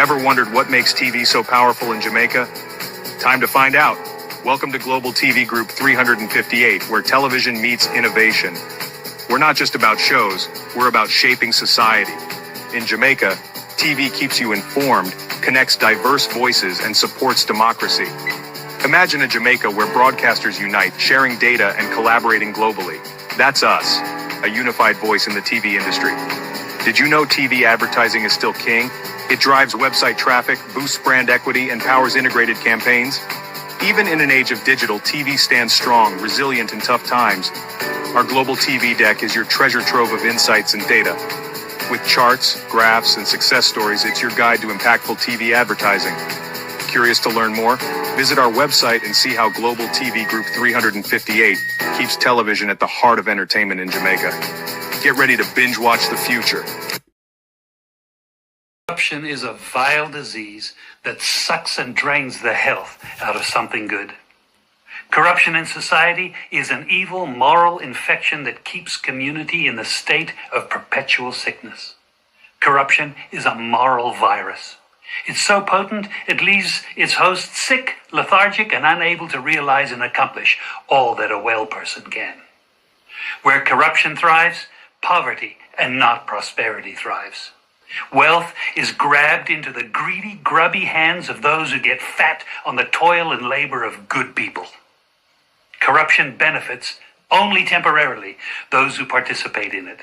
Ever wondered what makes TV so powerful in Jamaica? Time to find out. Welcome to Global TV Group 358, where television meets innovation. We're not just about shows, we're about shaping society. In Jamaica, TV keeps you informed, connects diverse voices, and supports democracy. Imagine a Jamaica where broadcasters unite, sharing data and collaborating globally. That's us, a unified voice in the TV industry. Did you know TV advertising is still king? It drives website traffic, boosts brand equity, and powers integrated campaigns. Even in an age of digital, TV stands strong, resilient in tough times. Our global TV deck is your treasure trove of insights and data. With charts, graphs, and success stories, it's your guide to impactful TV advertising. Curious to learn more? Visit our website and see how Global TV Group 358 keeps television at the heart of entertainment in Jamaica. Get ready to binge watch the future. Corruption is a vile disease that sucks and drains the health out of something good. Corruption in society is an evil moral infection that keeps community in a state of perpetual sickness. Corruption is a moral virus. It's so potent, it leaves its host sick, lethargic, and unable to realize and accomplish all that a well person can. Where corruption thrives, poverty and not prosperity thrives. Wealth is grabbed into the greedy, grubby hands of those who get fat on the toil and labor of good people. Corruption benefits, only temporarily, those who participate in it.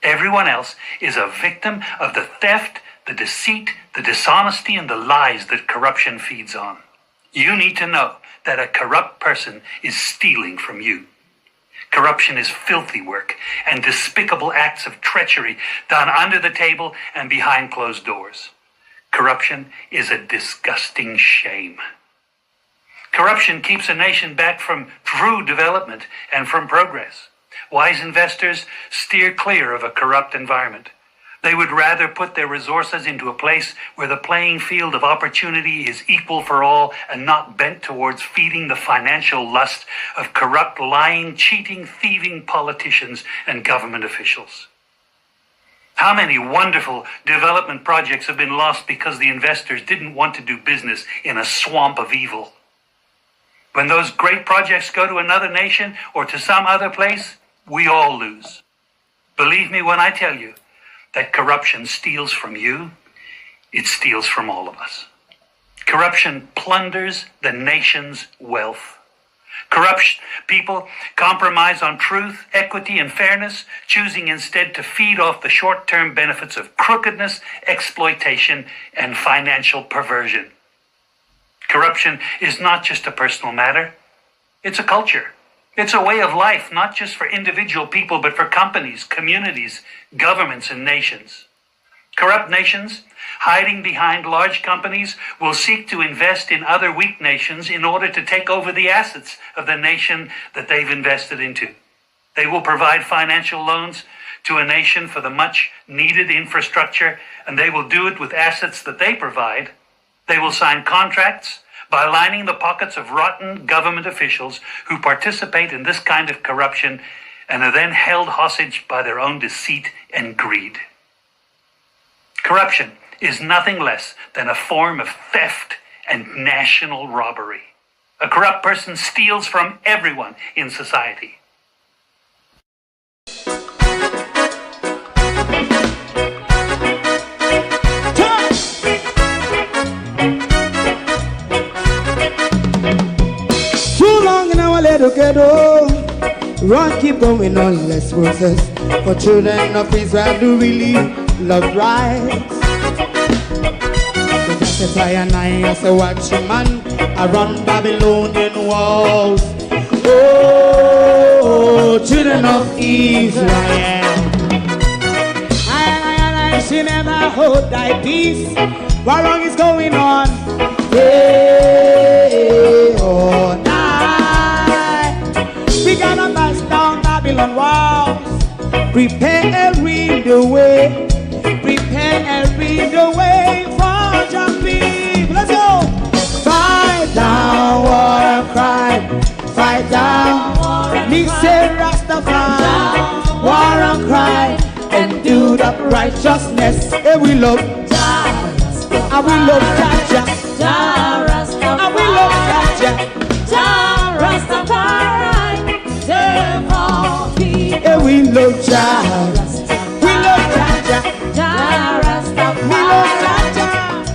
Everyone else is a victim of the theft, the deceit, the dishonesty, and the lies that corruption feeds on. You need to know that a corrupt person is stealing from you. Corruption is filthy work and despicable acts of treachery done under the table and behind closed doors. Corruption is a disgusting shame. Corruption keeps a nation back from true development and from progress. Wise investors steer clear of a corrupt environment. They would rather put their resources into a place where the playing field of opportunity is equal for all and not bent towards feeding the financial lust of corrupt, lying, cheating, thieving politicians and government officials. How many wonderful development projects have been lost because the investors didn't want to do business in a swamp of evil? When those great projects go to another nation or to some other place, we all lose. Believe me when I tell you that corruption steals from you, it steals from all of us. Corruption plunders the nation's wealth. Corrupt people compromise on truth, equity, and fairness, choosing instead to feed off the short-term benefits of crookedness, exploitation, and financial perversion. Corruption is not just a personal matter, it's a culture. It's a way of life, not just for individual people, but for companies, communities, governments, and nations. Corrupt nations, hiding behind large companies, will seek to invest in other weak nations in order to take over the assets of the nation that they've invested into. They will provide financial loans to a nation for the much-needed infrastructure, and they will do it with assets that they provide. They will sign contracts by lining the pockets of rotten government officials who participate in this kind of corruption and are then held hostage by their own deceit and greed. Corruption is nothing less than a form of theft and national robbery. A corrupt person steals from everyone in society. Run, keep going on, let's process. For children of Israel do really love rights. So justify and I as a watchman around Babylonian walls. Oh, children of Israel, I should never hold thy peace. What wrong is going on? Hey, oh, we gotta bust down Babylon walls. Prepare and read the way. Prepare and read the way for your people. Let's go. Fight down, war and crime. Fight down, me say Rastafari. War and crime and do that righteousness. And we love I will love Jaja, Jah Rastafari. I will love Jaja, Jah Rastafari. Preserve all people. And we love Jah, we love Jaja, Jah Rastafari. We love Jaja,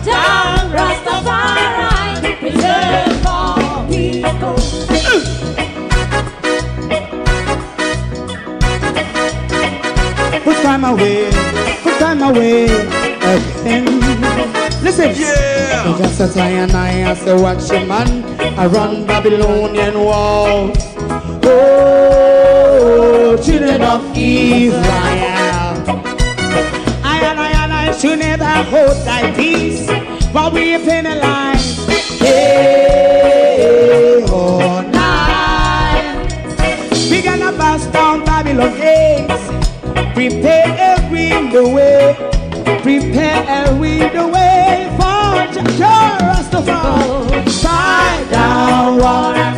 Jah Rastafari. Preserve all people. Put time away again. Listen, yeah. Just as I and I say, watch your man, I run Babylonian walls. Oh, children of Israel, I and I should never hold thy peace, while we penalize day or night. We gonna bust down Babylon gates. Prepare the way, prepare the way for Jah Rastafari. Fight down war and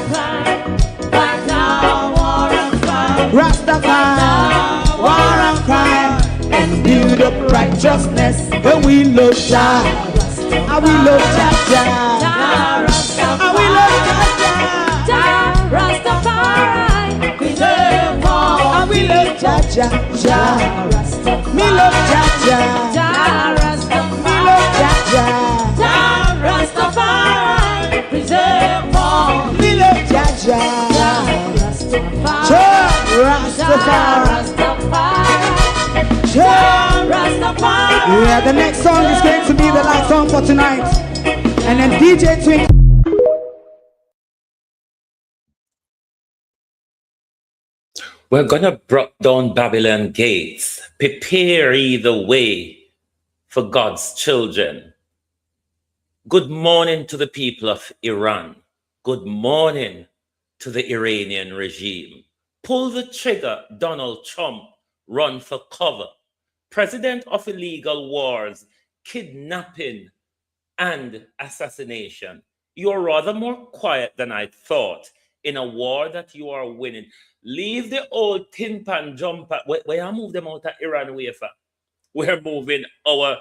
fight down war and fight. Rastafari, war and crime, and build up righteousness. And we love Jah, and we love Jah, and we love Jah Rastafari. Preserve all, and we love Jah Rastafari. Me love Jah, Jah Rastafari. Me love Jah Rastafari. Preserve all. Me love Jah Rastafari. Jah Rastafari. Yeah, the next song is going to be the last song for tonight. And then DJ Twink. We're gonna break down Babylon gates. Prepare ye the way for God's children. Good morning to the people of Iran. Good morning to the Iranian regime. Pull the trigger, Donald Trump. Run for cover. President of illegal wars, kidnapping, and assassination. You're rather more quiet than I thought in a war that you are winning. Leave the old tin pan jumper. We are move them out of Iran wafer. We're moving our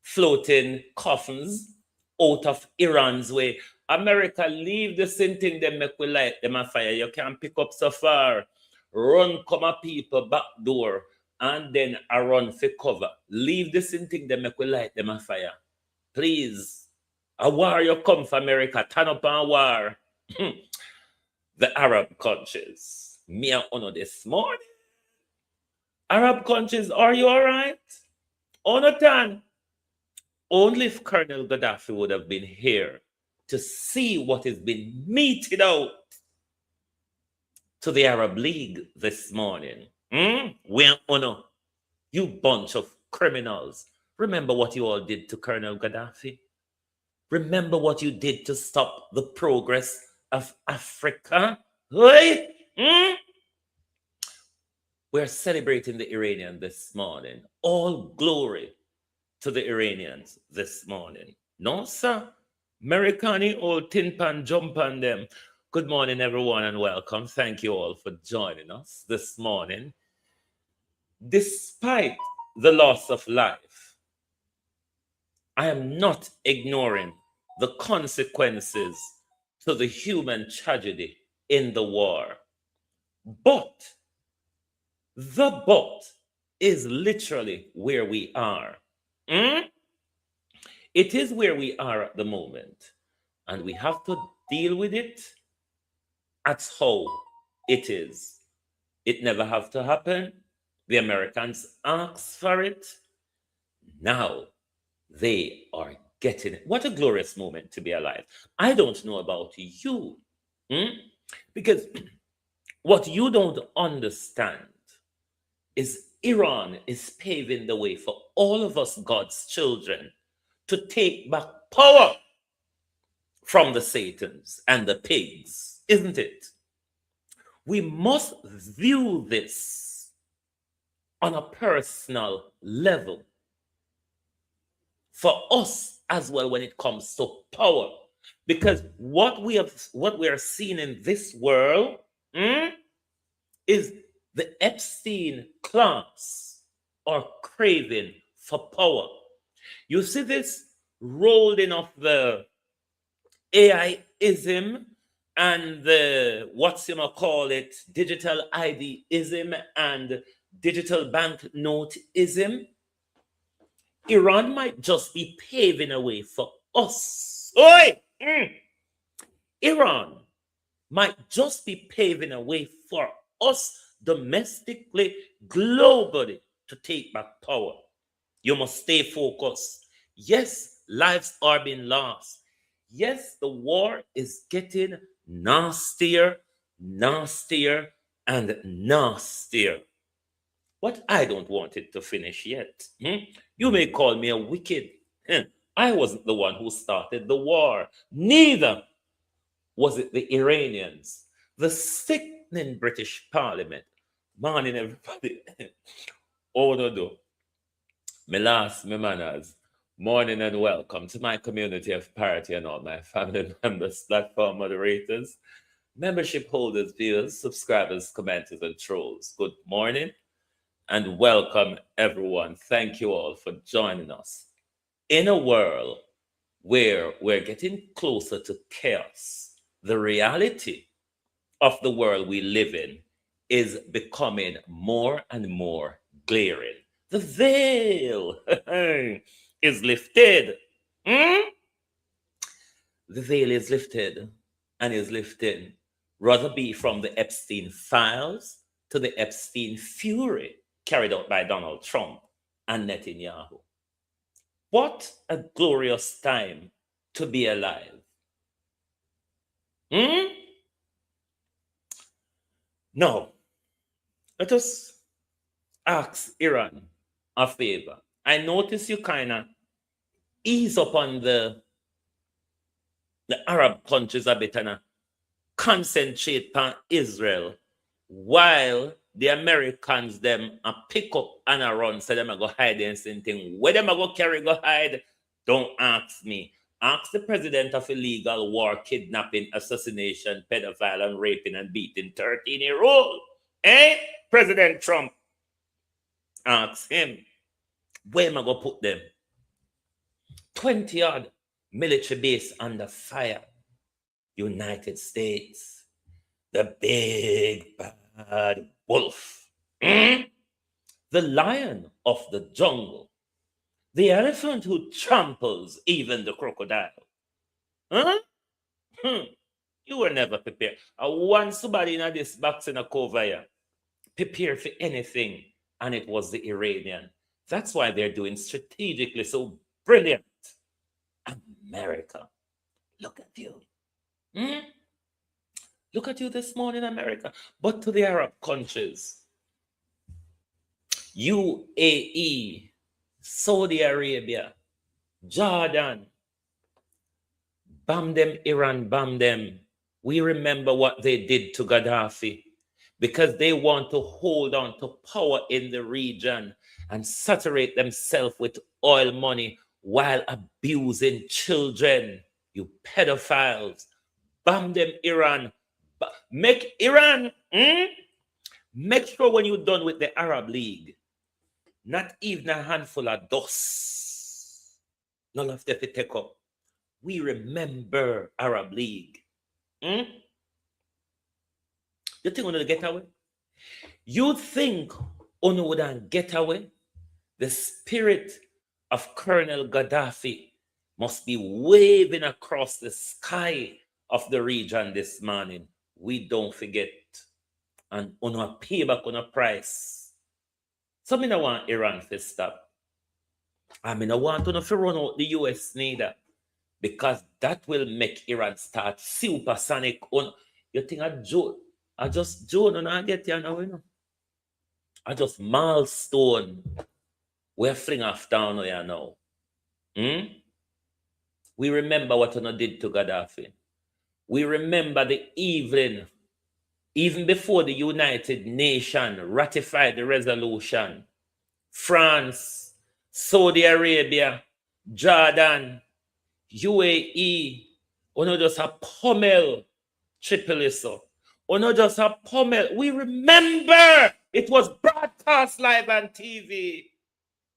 floating coffins out of Iran's way. America, leave the same thing them make we light them a fire. You can't pick up so far. Run come a people back door and then I run for cover. Leave the same thing them make we light them a fire. Please. A war you come for America. Turn up a war. The Arab countries. Me and Ono this morning. Arab countries, are you all right? Onotan. Only if Colonel Gaddafi would have been here to see what has been meted out to the Arab League this morning. We and Ono, you bunch of criminals. Remember what you all did to Colonel Gaddafi? Remember what you did to stop the progress of Africa? Hey? We're celebrating the Iranian this morning. All glory to the Iranians this morning. No, sir. Americani old tin pan jump on them. Good morning, everyone, and welcome. Thank you all for joining us this morning. Despite the loss of life, I am not ignoring the consequences to the human tragedy in the war. But the but is literally where we are. It is where we are at the moment, and we have to deal with it. That's how it is. It never have to happen. The Americans asked for it. Now they are getting it. What a glorious moment to be alive. I don't know about you, because what you don't understand is Iran is paving the way for all of us, God's children, to take back power from the Satans and the pigs, isn't it? We must view this on a personal level for us as well when it comes to power, because what we are seeing in this world is the Epstein class are craving for power. You see this rolled enough the AI-ism and the, what's you call it, digital ID-ism and digital banknote-ism, Iran might just be paving a way for us. Oi! Iran might just be paving a way for us domestically, globally, to take back power. You must stay focused. Yes, lives are being lost. Yes, the war is getting nastier, nastier, and nastier. But I don't want it to finish yet. You may call me a wicked. I wasn't the one who started the war. Neither was it the Iranians. The sickening British Parliament. Morning, everybody. Oh, no. Me last, me manners. Morning and welcome to my community of parity and all my family members, platform moderators, membership holders, viewers, subscribers, commenters, and trolls. Good morning and welcome, everyone. Thank you all for joining us. In a world where we're getting closer to chaos, the reality of the world we live in is becoming more and more glaring. The veil is lifted. The veil is lifted and is lifting. Rather be from the Epstein files to the Epstein fury carried out by Donald Trump and Netanyahu. What a glorious time to be alive. Now, let us ask Iran a favor. I notice you kind of ease up on the Arab countries a bit and concentrate on Israel while the Americans them a pick up and a run, so them a go hide and thing. Where them a go carry go hide, don't ask me. Ask the president of illegal war, kidnapping, assassination, pedophile, and raping and beating 13-year-old. President Trump. Ask him. Where am I going to put them? 20-odd military base under fire. United States. The big bad wolf. The lion of the jungle. The elephant who tramples even the crocodile. You were never prepared. I want somebody in this box in a cover here. Prepare for anything. And it was the Iranian. That's why they're doing strategically so brilliant. America. Look at you. Look at you this morning, America. But to the Arab countries, UAE, Saudi Arabia, Jordan, bam them, Iran, bam them. We remember what they did to Gaddafi because they want to hold on to power in the region and saturate themselves with oil money while abusing children. You pedophiles. Bam them, Iran. Make Iran, make sure when you're done with the Arab League, not even a handful of dust, none of them to take up. We remember Arab League. You think we're going to get away? You think we would get away? The spirit of Colonel Gaddafi must be waving across the sky of the region this morning. We don't forget. And on pay back on a price. So I don't want Iran to stop. I don't want to run out the US neither. Because that will make Iran start supersonic on. You think I just Joe and I get here now, you know. I just milestone. We're fling off down here now. We remember what we did to Gaddafi. We remember the evening, even before the United Nations ratified the resolution. France, Saudi Arabia, Jordan, UAE, not just a pummel Tripoli. Not just a pummel. We remember it was broadcast live on TV.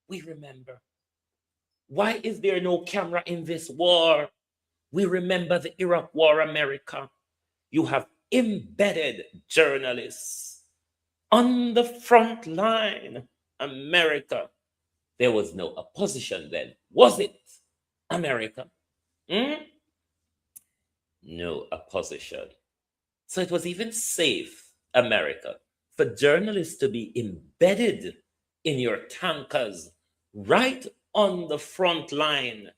We remember. Why is there no camera in this war? We remember the Iraq War, America. You have embedded journalists on the front line, America. There was no opposition then, was it, America? No opposition. So it was even safe, America, for journalists to be embedded in your tankers right on the front line.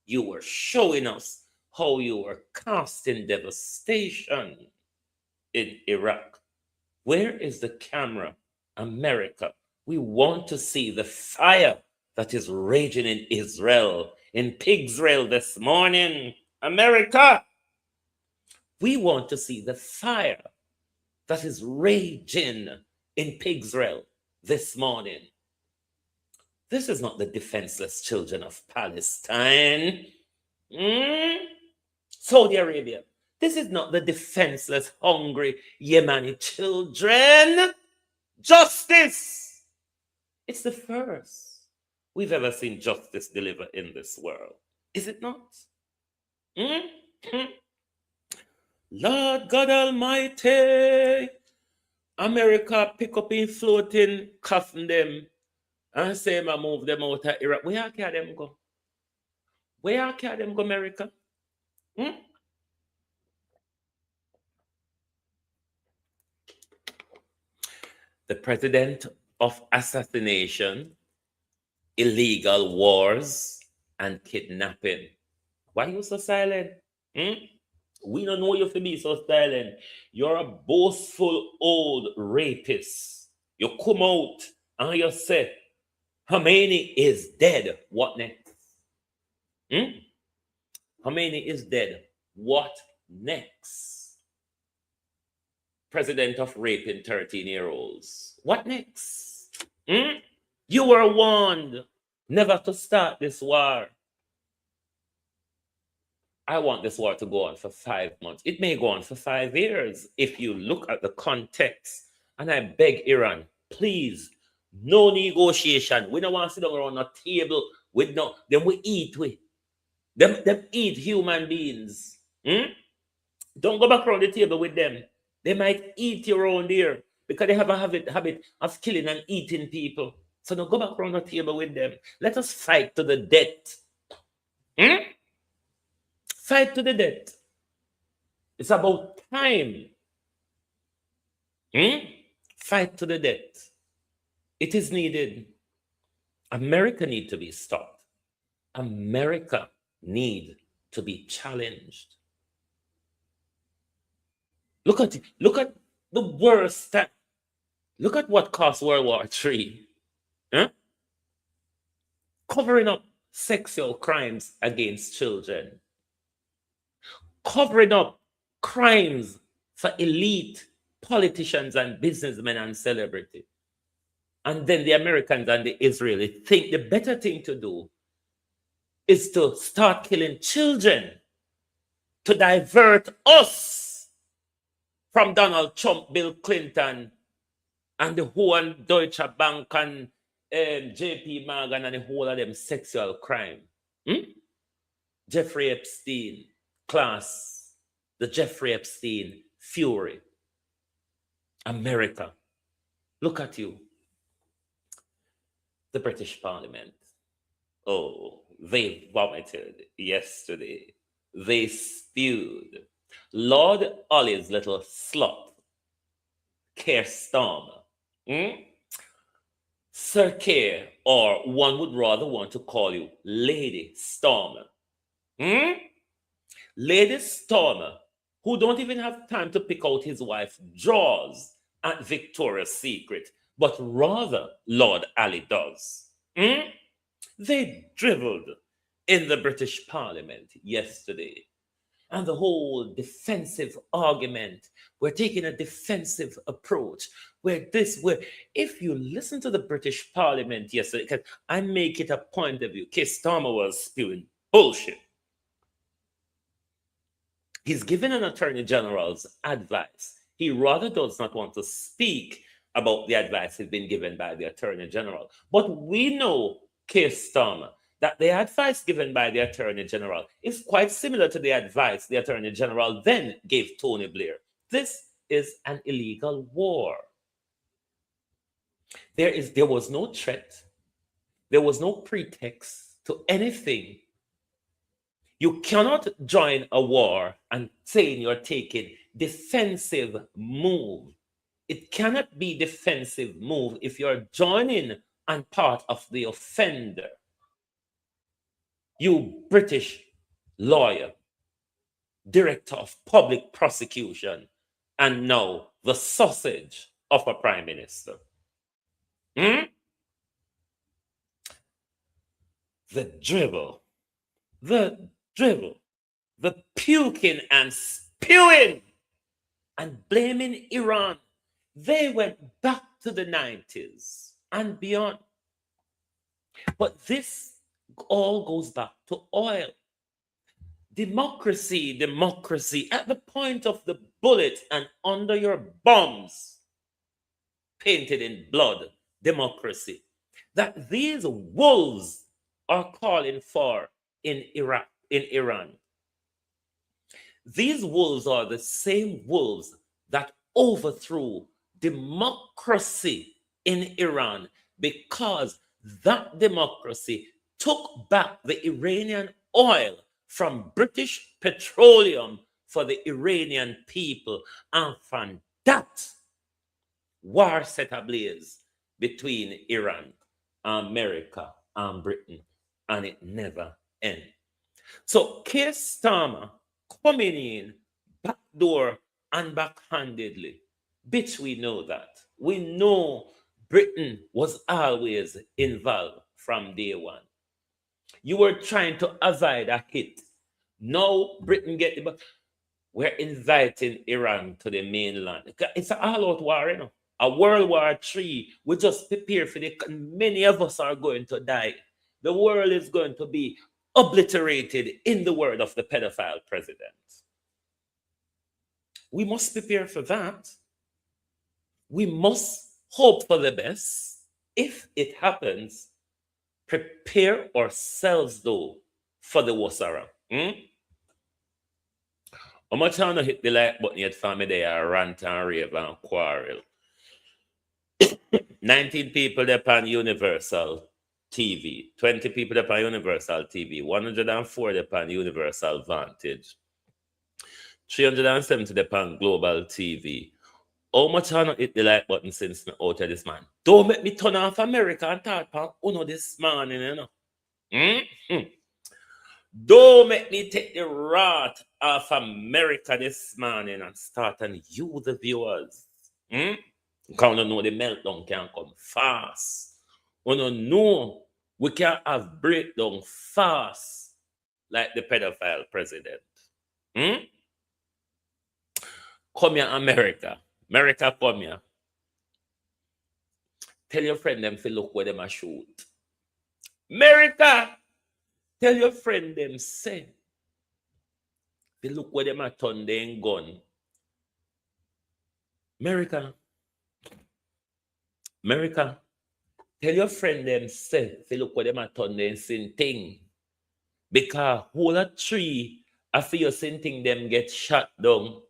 You were showing us how you were casting devastation in Iraq. Where is the camera, America? We want to see the fire that is raging in Israel, in Pigsrael this morning, America. We want to see the fire that is raging in Pigsrael this morning. This is not the defenseless children of Palestine. Saudi Arabia. This is not the defenseless, hungry Yemeni children. Justice. It's the first we've ever seen justice deliver in this world. Is it not? Lord God Almighty, America pick up in floating coffin them and say, I move them out of Iraq. Where can them go? Where can them go, America? The president of assassination, illegal wars, and kidnapping. Why are you so silent? We don't know you to be so silent. You're a boastful old rapist. You come out and you say, Khomeini is dead. What next? Khomeini is dead. What next? President of raping 13-year-olds. What next? You were warned never to start this war. I want this war to go on for 5 months. It may go on for 5 years if you look at the context. And I beg Iran, please, no negotiation. We don't want to sit down around a table with no. Then we eat with. Them eat human beings. Don't go back around the table with them. They might eat you around there because they have a habit of killing and eating people. So don't go back around the table with them. Let us fight to the death. Fight to the death. It's about time. Fight to the death. It is needed. America needs to be stopped. America needs to be challenged. Look at it. Look at the worst time. Look at what cost World War III. Covering up sexual crimes against children. Covering up crimes for elite politicians and businessmen and celebrities. And then the Americans and the Israelis think the better thing to do is to start killing children to divert us from Donald Trump, Bill Clinton, and the whole Deutsche Bank and JP Morgan and the whole of them sexual crime. Jeffrey Epstein, class, the Jeffrey Epstein fury. America, look at you. The British Parliament. Oh, they vomited yesterday. They spewed. Lord Ollie's little slut, Keir Starmer. Sir Keir, or one would rather want to call you Lady Starmer. Lady Starmer, who don't even have time to pick out his wife's drawers at Victoria's Secret, but rather Lord Ali does. They dribbled in the British Parliament yesterday. And the whole defensive argument, we're taking a defensive approach. Where if you listen to the British Parliament yesterday, because I make it a point of view, Keir Starmer was spewing bullshit. He's given an Attorney General's advice. He rather does not want to speak about the advice he's been given by the Attorney General. But we know, Keir Starmer, that the advice given by the Attorney General is quite similar to the advice the Attorney General then gave Tony Blair. This is an illegal war. There was no threat. There was no pretext to anything. You cannot join a war and saying you're taking defensive move. It cannot be defensive move if you're joining and part of the offender. You British lawyer, director of public prosecution, and now the sausage of a prime minister. The dribble, the puking and spewing and blaming Iran. They went back to the 90s and beyond. But this all goes back to oil. Democracy at the point of the bullet and under your bombs, painted in blood, democracy, that these wolves are calling for in Iran. These wolves are the same wolves that overthrew democracy in Iran, because that democracy took back the Iranian oil from British petroleum for the Iranian people, and from that war set ablaze between Iran, America, and Britain, and it never ended. So Keir Starmer coming in backdoor and backhandedly, bitch, we know that. We know Britain was always involved from day one. You were trying to avoid a hit. Now Britain get the, but we're inviting Iran to the mainland. It's an all-out war, you know. A World War III. We just prepare for the. Many of us are going to die. The world is going to be obliterated, in the word of the pedophile president. We must prepare for that. We must hope for the best. If it happens, prepare ourselves, though, for the Wasara. How much time to hit the like button yet for me there, rant and rave and quarrel? 19 people there on Universal TV, 20 people there on Universal TV, 104 there on Universal Vantage, 370 there on Global TV. How much I not hit the like button since me out of this man? Don't make me turn off America and talk about Uno this morning, you know. Don't make me take the wrath off America this morning and start on you, the viewers. Because you know the meltdown can come fast. You know we can have breakdown fast like the pedophile president. Come here, America. America, come here. Tell your friend them to look where them a shoot. America, tell your friend them say, they look where them a turn their gun. America, tell your friend them say, they look where them a turn their sin thing. Because whole a tree, after your sin thing them get shot down,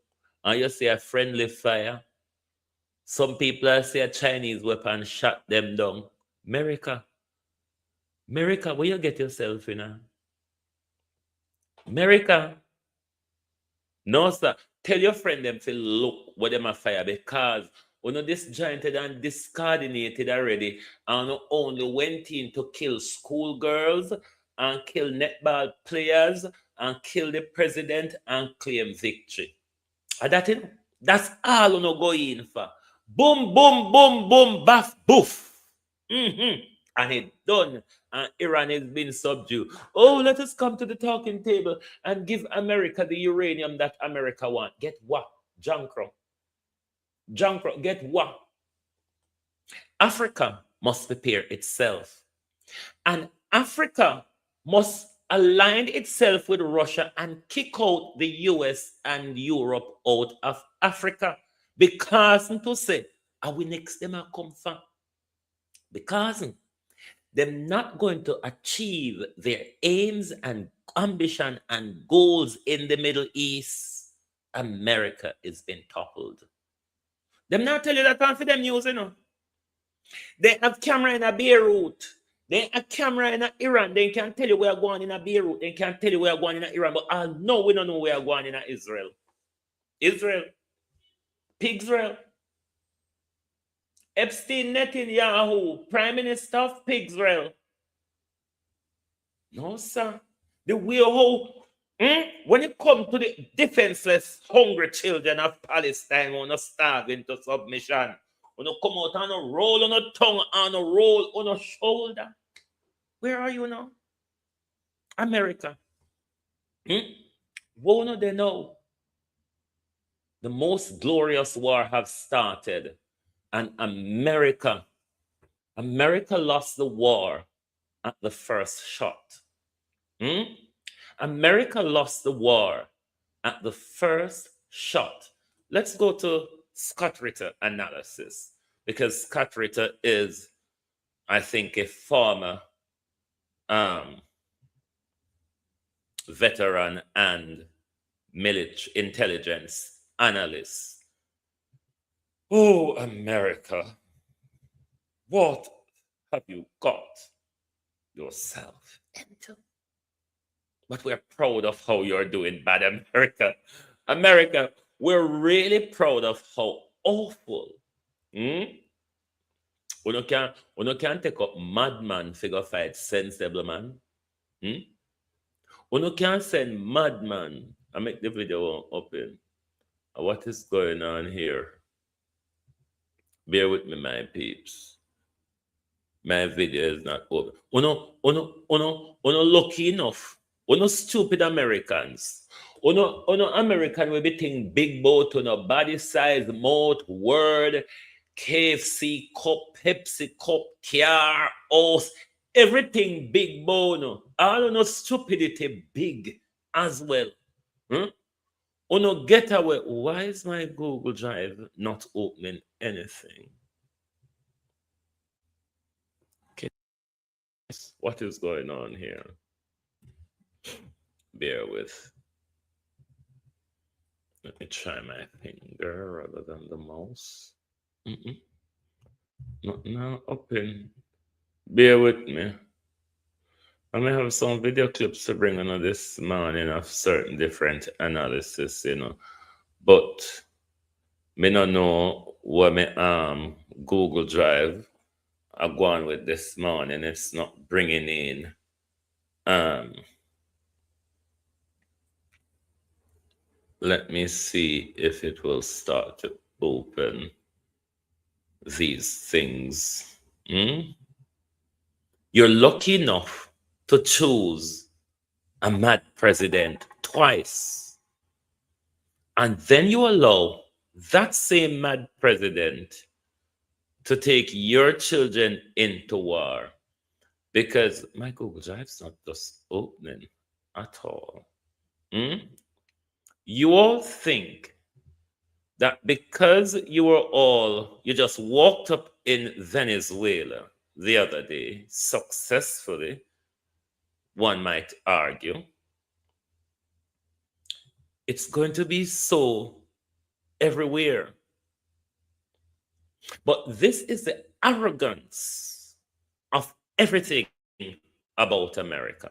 and you see a friendly fire. Some people say a Chinese weapon shot them down. America, where you get yourself in? America. No, sir. Tell your friend them to look where them a fire, because you know disjointed and discoordinated already, and only went in to kill schoolgirls and kill netball players and kill the president and claim victory. And that's all you know go in for. Boom, boom, boom, boom, baff, boof. And it done. And Iran has been subdued. Oh, let us come to the talking table and give America the uranium that America wants. Get what? Jankro, get what? Africa must prepare itself. And Africa must align itself with Russia and kick out the US and Europe out of Africa. Because to say, are we next them a come from? Because they're not going to achieve their aims and ambition and goals in the Middle East, America is being toppled. Them not tell you that on for them news, you know. They have camera in a Beirut. They have camera in Iran. They can tell you where going in a Beirut. They can tell you where going in Iran. But I know we don't know where going in Israel. Israel. Pigsrael. Epstein Netanyahu, Prime Minister of Pigsrael. No, sir. The way how, when it comes to the defenseless, hungry children of Palestine, who are starving to submission, who come out on a roll on a tongue, on a roll on a shoulder. Where are you now? America. Won't they know? The most glorious war have started. And America lost the war at the first shot. America lost the war at the first shot. Let's go to Scott Ritter analysis, because Scott Ritter is, I think, a former veteran and military intelligence analyst. Oh, America, what have you got yourself into? But we're proud of how you're doing bad, America. America, we're really proud of how awful. We can't take up madman figure fight sensible man. We can't send madman. I make the video open. What is going on here? Bear with me, my peeps. My video is not open. Uno lucky enough. Uno stupid Americans. Uno American will be thinking big boat, uno body size, mouth, word, KFC cup, Pepsi cup, car, house, everything big bone. All uno stupidity big as well. Uno get away. Why is my Google Drive not opening anything? Okay. What is going on here? Bear with. Let me try my finger rather than the mouse. Not now open. Bear with me. I may have some video clips to bring on this morning of certain different analysis, but me not know what my Google Drive I go on with this morning. It's not bringing in let me see if it will start to open these things. You're lucky enough to choose a mad president twice. And then you allow that same mad president to take your children into war. Because my Google Drive's not just opening at all. You all think that because you just walked up in Venezuela the other day successfully, one might argue, it's going to be so everywhere. But this is the arrogance of everything about America.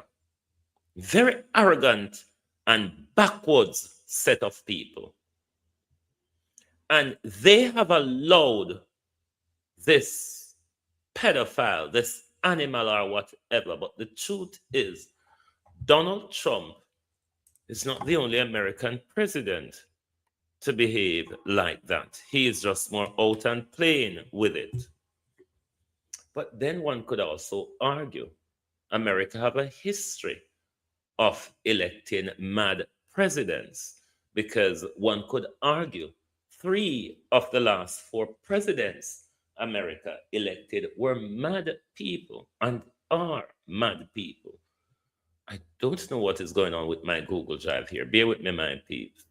Very arrogant and backwards set of people. And they have allowed this pedophile, this animal or whatever. But the truth is, Donald Trump is not the only American president to behave like that. He is just more out and plain with it. But then one could also argue America have a history of electing mad presidents, because one could argue 3 of the last 4 presidents America elected were mad people and are mad people. I don't know what is going on with my Google Drive here. Bear with me, my peeps.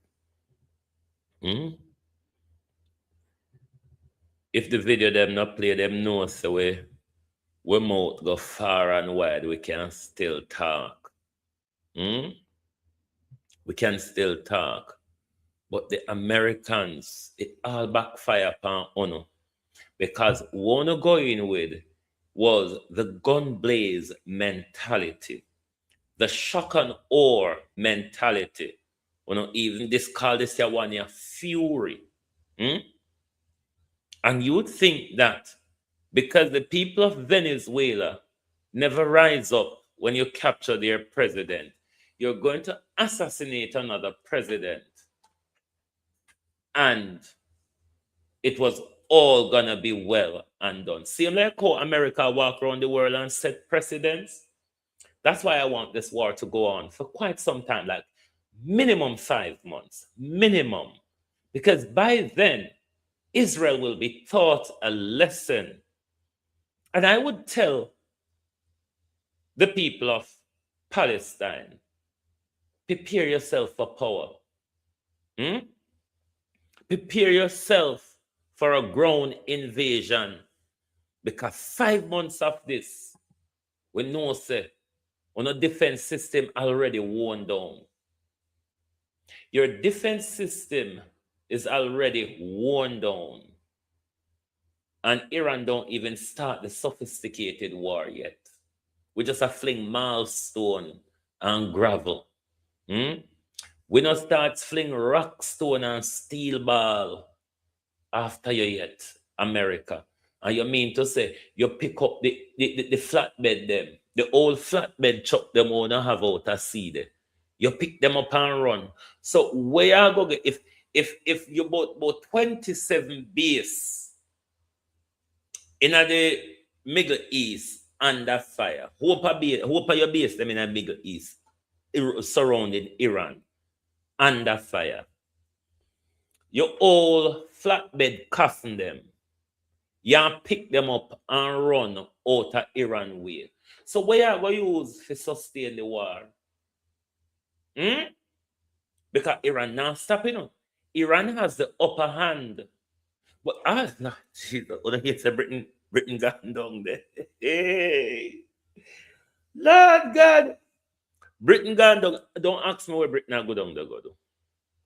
If the video them not play, them know the way we might go far and wide, we can still talk. We can still talk. But the Americans, it all backfire upon Ono. Because what we go in with was the gun blaze mentality, the shock and awe mentality. Even this call this one year fury. And you would think that because the people of Venezuela never rise up when you capture their president, you're going to assassinate another president. And it was all gonna be well and done. Same like how America walk around the world and set precedents. That's why I want this war to go on for quite some time, like minimum 5 months, minimum. Because by then, Israel will be taught a lesson. And I would tell the people of Palestine, prepare yourself for power. Prepare yourself for a ground invasion. Because 5 months of this, we know, say, on a defense system already worn down. Your defense system is already worn down. And Iran don't even start the sophisticated war yet. We just a fling milestone and gravel. We not start fling rock, stone, and steel ball after you yet, America. And you mean to say you pick up the flatbed them, the old flatbed truck them on and have out a seed. You pick them up and run. So where you go get if you bought 27 base in the Middle East under fire, hope your base them in the Middle East surrounding Iran under fire. Your old flatbed cussing them. You pick them up and run out of Iran way. So where you going to use to sustain the war? Because Iran not stopping. Iran has the upper hand. But no, Jesus, here's Britain gone down there. Hey, Lord God, Britain gone down. Don't ask me where Britain are go down there, God.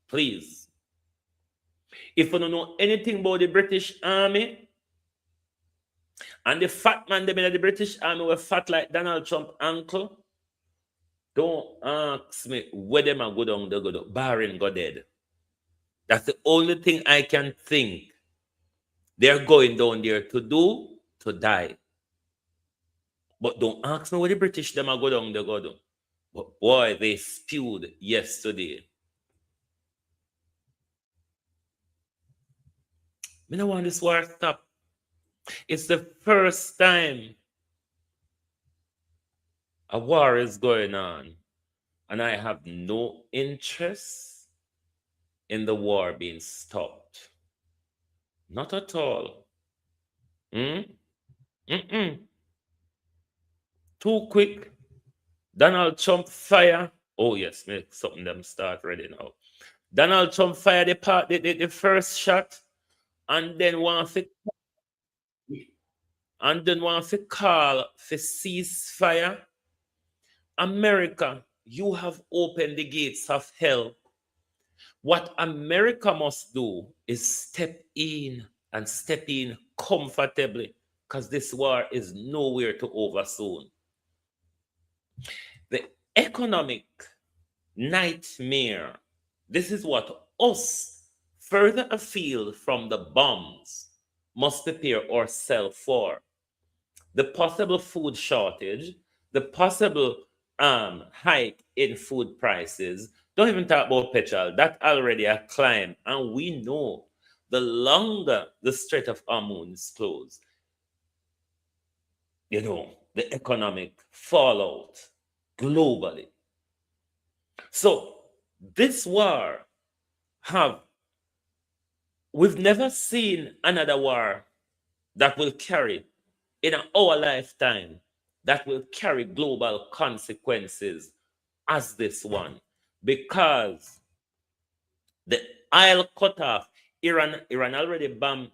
Please. If you don't know anything about the British Army, and the fat man them in the British Army were fat like Donald Trump uncle, don't ask me where them are go down there, go barring go dead. That's the only thing I can think they're going down there to do, to die. But don't ask me where the British them are go down there, go do. But boy, they spewed yesterday. I don't want this war to stop. It's the first time a war is going on, and I have no interest in the war being stopped. Not at all. Too quick. Donald Trump fire. Oh yes, make something them start ready now. Donald Trump fire the first shot, and then want to call for ceasefire. America, you have opened the gates of hell. What America must do is step in and step in comfortably, because this war is nowhere to over soon. The economic nightmare, this is what us, further afield from the bombs, must prepare ourselves for. The possible food shortage, the possible hike in food prices. Don't even talk about petrol. That already a climb. And we know the longer the Strait of Hormuz is closed, the economic fallout globally. So this war we've never seen another war that will carry in our lifetime, that will carry global consequences as this one. Because the oil cut off, Iran already bombed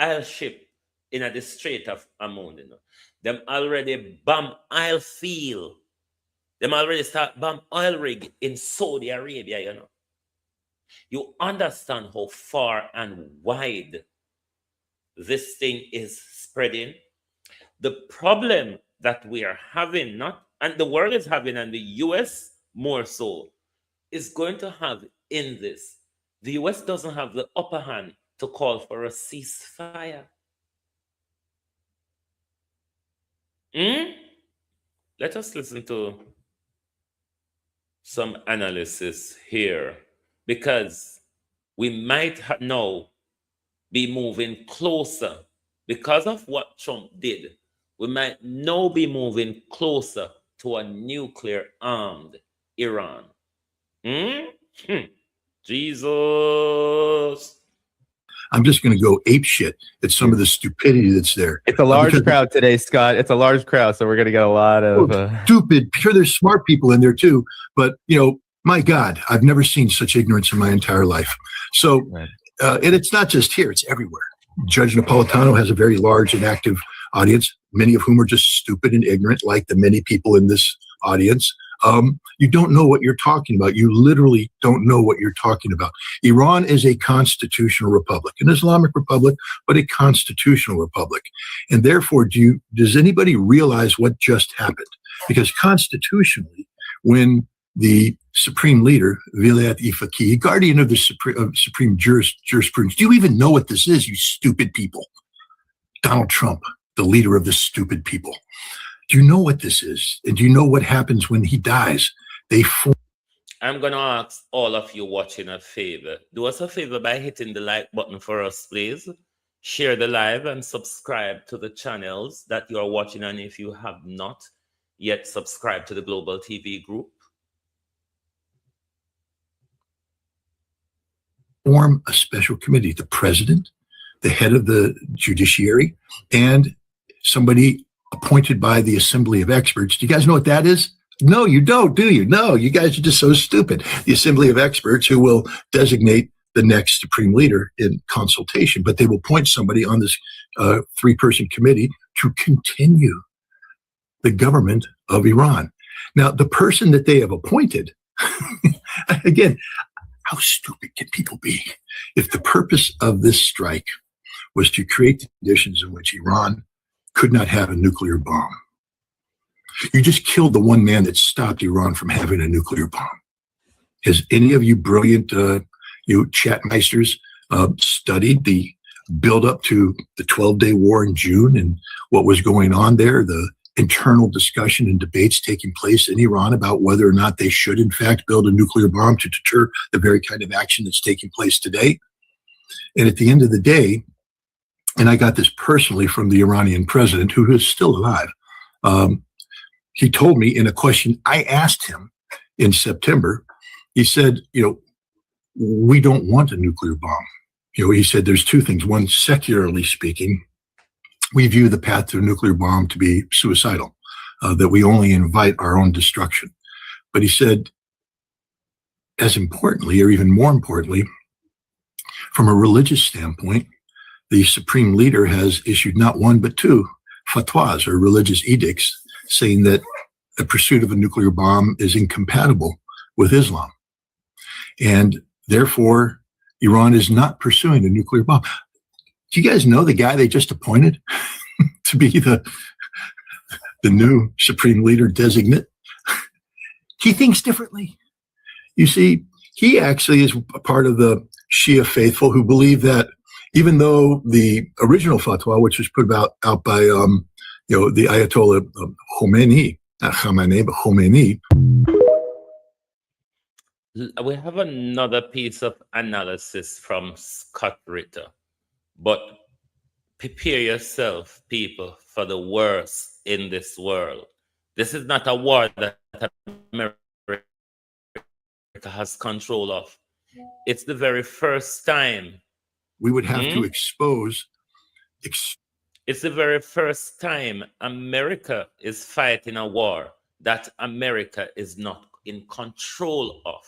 oil ship in the Strait of Hormuz. Them already bomb oil field. Them already start bomb oil rig in Saudi Arabia, you know. You understand how far and wide this thing is spreading? The problem that we are having, not and the world is having, and the US more so, is going to have in this. The US doesn't have the upper hand to call for a ceasefire. Let us listen to some analysis here, because we might now be moving closer because of what Trump did. We might now be moving closer to a nuclear armed Iran. Jesus. I'm just going to go ape shit at some of the stupidity that's there. It's a large crowd today, Scott. It's a large crowd, so we're going to get a lot of stupid. Sure, there's smart people in there too, but you know, my God, I've never seen such ignorance in my entire life. So, right. And it's not just here; it's everywhere. Judge Napolitano has a very large and active audience, many of whom are just stupid and ignorant, like the many people in this audience. You don't know what you're talking about. You literally don't know what you're talking about. Iran is a constitutional republic, an Islamic republic, but a constitutional republic. And therefore, does anybody realize what just happened? Because constitutionally, when the supreme leader, Vilayat Ifaki, guardian of the supreme jurisprudence, do you even know what this is, you stupid people? Donald Trump, the leader of the stupid people. Do you know what this is? And do you know what happens when he dies? I'm going to ask all of you watching a favor. Do us a favor by hitting the like button for us, please. Share the live and subscribe to the channels that you are watching. And if you have not yet subscribed to the Global TV group, form a special committee. The president, the head of the judiciary, and somebody appointed by the Assembly of Experts. Do you guys know what that is? No, you don't, do you? No, you guys are just so stupid. The Assembly of Experts, who will designate the next supreme leader in consultation, but they will appoint somebody on this three-person committee to continue the government of Iran. Now, the person that they have appointed, again, how stupid can people be? If the purpose of this strike was to create the conditions in which Iran could not have a nuclear bomb. You just killed the one man that stopped Iran from having a nuclear bomb. Has any of you brilliant chatmeisters studied the build-up to the 12-day war in June and what was going on there, the internal discussion and debates taking place in Iran about whether or not they should, in fact, build a nuclear bomb to deter the very kind of action that's taking place today? And at the end of the day, and I got this personally from the Iranian president, who is still alive. He told me in a question I asked him in September, he said, we don't want a nuclear bomb. He said there's two things. One, secularly speaking, we view the path to a nuclear bomb to be suicidal, that we only invite our own destruction. But he said, as importantly, or even more importantly, from a religious standpoint, the supreme leader has issued not one, but two fatwas, or religious edicts, saying that the pursuit of a nuclear bomb is incompatible with Islam. And therefore, Iran is not pursuing a nuclear bomb. Do you guys know the guy they just appointed to be the new supreme leader designate? He thinks differently. You see, he actually is a part of the Shia faithful who believe that even though the original fatwa, which was put out by the Ayatollah Khomeini, not Khamenei, but Khomeini. We have another piece of analysis from Scott Ritter, but prepare yourself, people, for the worst in this world. This is not a war that America has control of. It's the very first time we would have to expose. It's the very first time America is fighting a war that America is not in control of.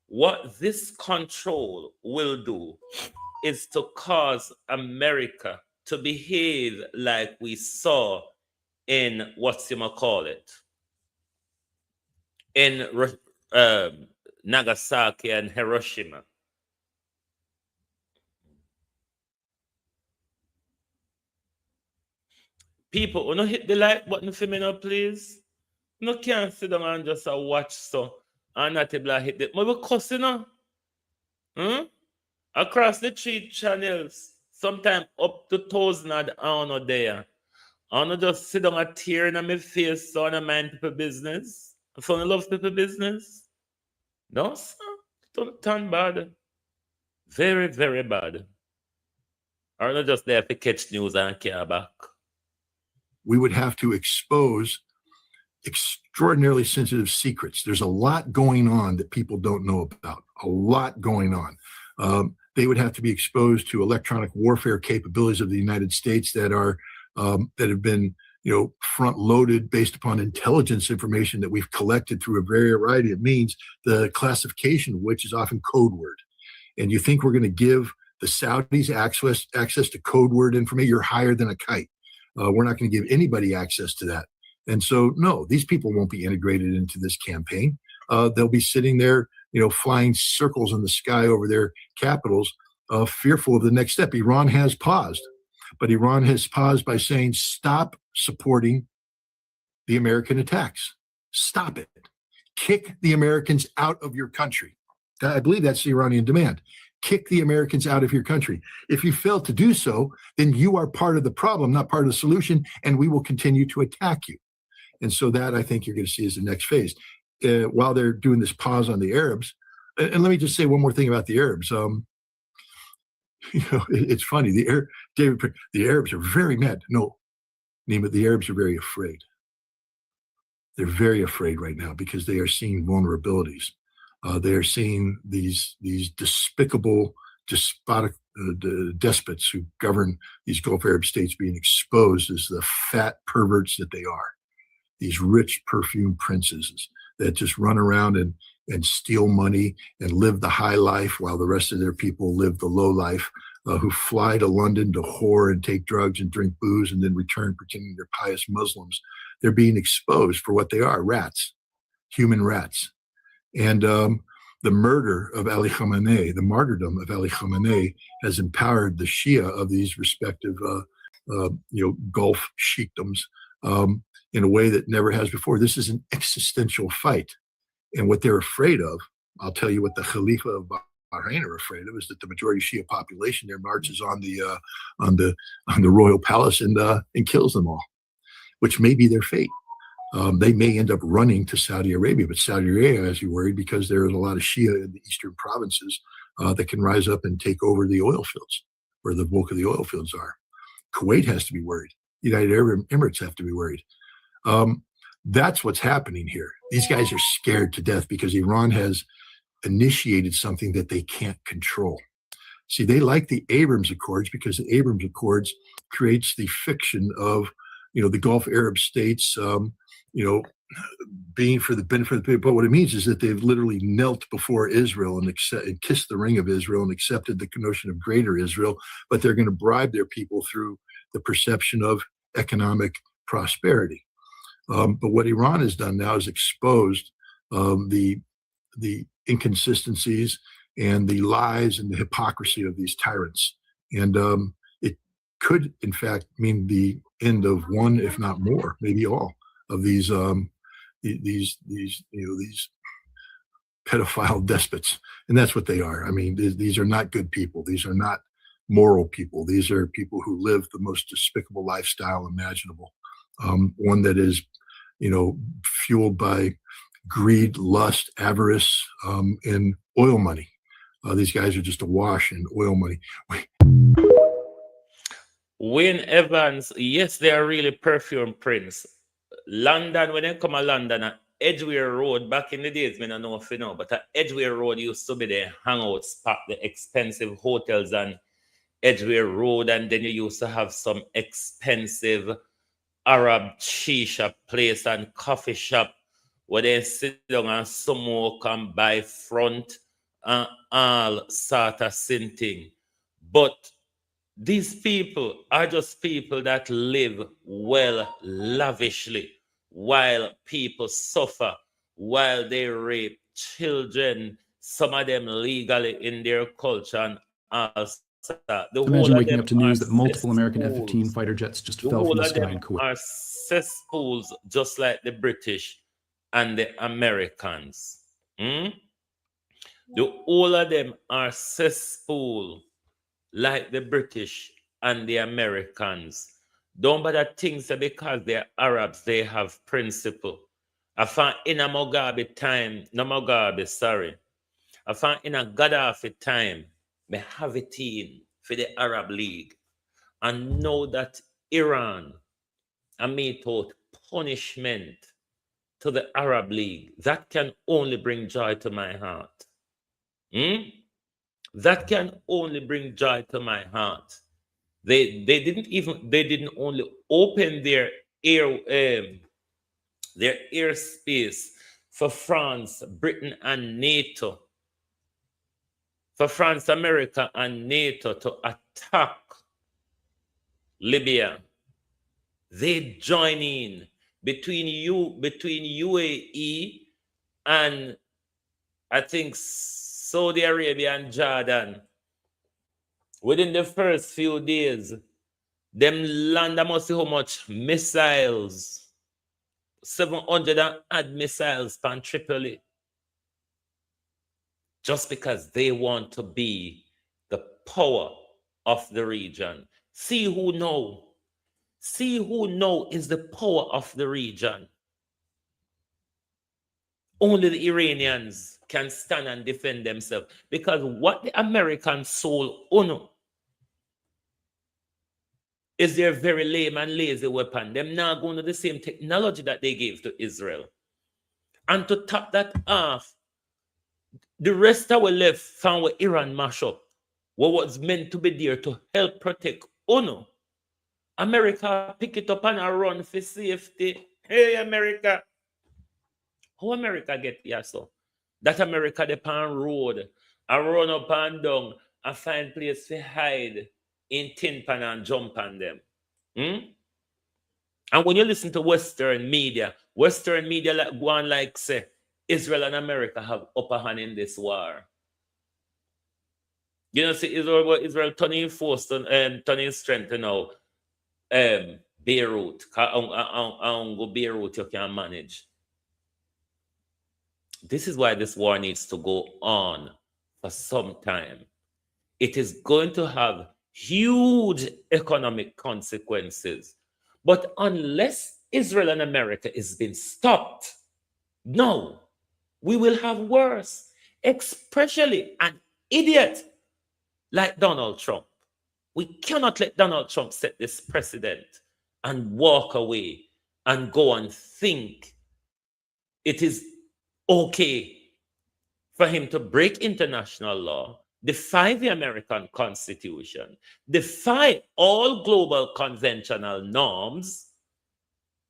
What this control will do is to cause America to behave like we saw in in Nagasaki and Hiroshima. People, wanna hit the like button for me now, please? No can't sit down and just watch so and not able to hit the. But we cussing now. Across the 3 channels, sometimes up to 1,000 on a day. I don't just sit down and tear in my face so I don't mind people business. So I love people business. No, sir. Don't turn bad. Very, very bad. Or not just there to catch news and care back. We would have to expose extraordinarily sensitive secrets. There's a lot going on that people don't know about. A lot going on. They would have to be exposed to electronic warfare capabilities of the United States that are that have been, front loaded based upon intelligence information that we've collected through a variety of means, the classification of which is often code word. And you think we're going to give the Saudis access to code word information? You're higher than a kite. We're not going to give anybody access to that. And so, no, these people won't be integrated into this campaign. They'll be sitting there, flying circles in the sky over their capitals, fearful of the next step. Iran has paused, but Iran has paused by saying, stop supporting the American attacks. Stop it. Kick the Americans out of your country. I believe that's the Iranian demand. Kick the Americans out of your country. If you fail to do so, then you are part of the problem, not part of the solution, and we will continue to attack you. And so that, I think, you're going to see as the next phase. While they're doing this pause on the Arabs, and let me just say one more thing about the Arabs. It's funny. The Arabs are very mad. No, Nima, the Arabs are very afraid. They're very afraid right now because they are seeing vulnerabilities. They are seeing these despicable, despotic despots who govern these Gulf Arab states being exposed as the fat perverts that they are. These rich perfume princesses that just run around and steal money and live the high life while the rest of their people live the low life, who fly to London to whore and take drugs and drink booze and then return pretending they're pious Muslims. They're being exposed for what they are, rats, human rats. And the murder of Ali Khamenei, the martyrdom of Ali Khamenei, has empowered the Shia of these respective, Gulf sheikdoms in a way that never has before. This is an existential fight. And what they're afraid of, I'll tell you what the Khalifa of Bahrain are afraid of, is that the majority Shia population there marches on the royal palace and kills them all, which may be their fate. They may end up running to Saudi Arabia, but Saudi Arabia has to be worried because there is a lot of Shia in the eastern provinces that can rise up and take over the oil fields, where the bulk of the oil fields are. Kuwait has to be worried. The United Arab Emirates have to be worried. That's what's happening here. These guys are scared to death because Iran has initiated something that they can't control. See, they like the Abrams Accords because the Abrams Accords creates the fiction of, the Gulf Arab states, being for the benefit of the people. But what it means is that they've literally knelt before Israel and kissed the ring of Israel and accepted the notion of greater Israel, but they're going to bribe their people through the perception of economic prosperity. But what Iran has done now is exposed the inconsistencies and the lies and the hypocrisy of these tyrants. And it could, in fact, mean the end of one, if not more, maybe all of these pedophile despots. And that's what they are. I mean, these are not good people. These are not moral people. These are people who live the most despicable lifestyle imaginable. One that is, fueled by greed, lust, avarice, and oil money. These guys are just awash in oil money. Wayne Evans, yes, they are really perfume prince. London, when they come to London, Edgware Road, back in the days, I don't know if you know, but Edgware Road used to be the hangout spot, the expensive hotels on Edgware Road, and then you used to have some expensive Arab shisha place and coffee shop where they sit down and smoke and buy front and all sort of thing. But These people are just people that live well lavishly while people suffer, while they rape children, some of them legally in their culture and all. The whole Imagine of waking them up to are news that multiple American cesspools. F-15 fighter jets just The fell from whole the of sky them in Kuwait. are cesspools, just like the British and the Americans. The whole of them are cesspool, like the British and the Americans. Don't bother think that because they're Arabs, they have principle. I found in a Mugabe time, no Mugabe, sorry. I found in a Gaddafi time, me have it in for the Arab League. And know that Iran made out punishment to the Arab League. That can only bring joy to my heart. That can only bring joy to my heart. They didn't only open their airspace for France, Britain, and NATO, for France, America, and NATO to attack Libya. They join in between UAE and I think Saudi Arabia and Jordan. Within the first few days, them land must see how much missiles, 700 and odd missiles pan Tripoli. Just because they want to be the power of the region. See who know is the power of the region. Only the Iranians can stand and defend themselves, because what the American soul uno is their very lame and lazy weapon. Them now going to the same technology that they gave to Israel. And to top that off, the rest of our left found what Iran mash up, what was meant to be there to help protect UNO. America pick it up and run for safety. Hey, America. How America get here so? That America depend road, and run up and down, and find place to hide in tin pan and jump on them. And when you listen to Western media like go on like say, Israel and America have upper hand in this war. You know, see Israel turning force and turning strength now. Beirut, go Beirut you can manage. This is why this war needs to go on for some time. It is going to have huge economic consequences. But unless Israel and America is being stopped, no, we will have worse, especially an idiot like Donald Trump. We cannot let Donald Trump set this precedent and walk away and go and think it is okay for him to break international law, defy the American Constitution, defy all global conventional norms,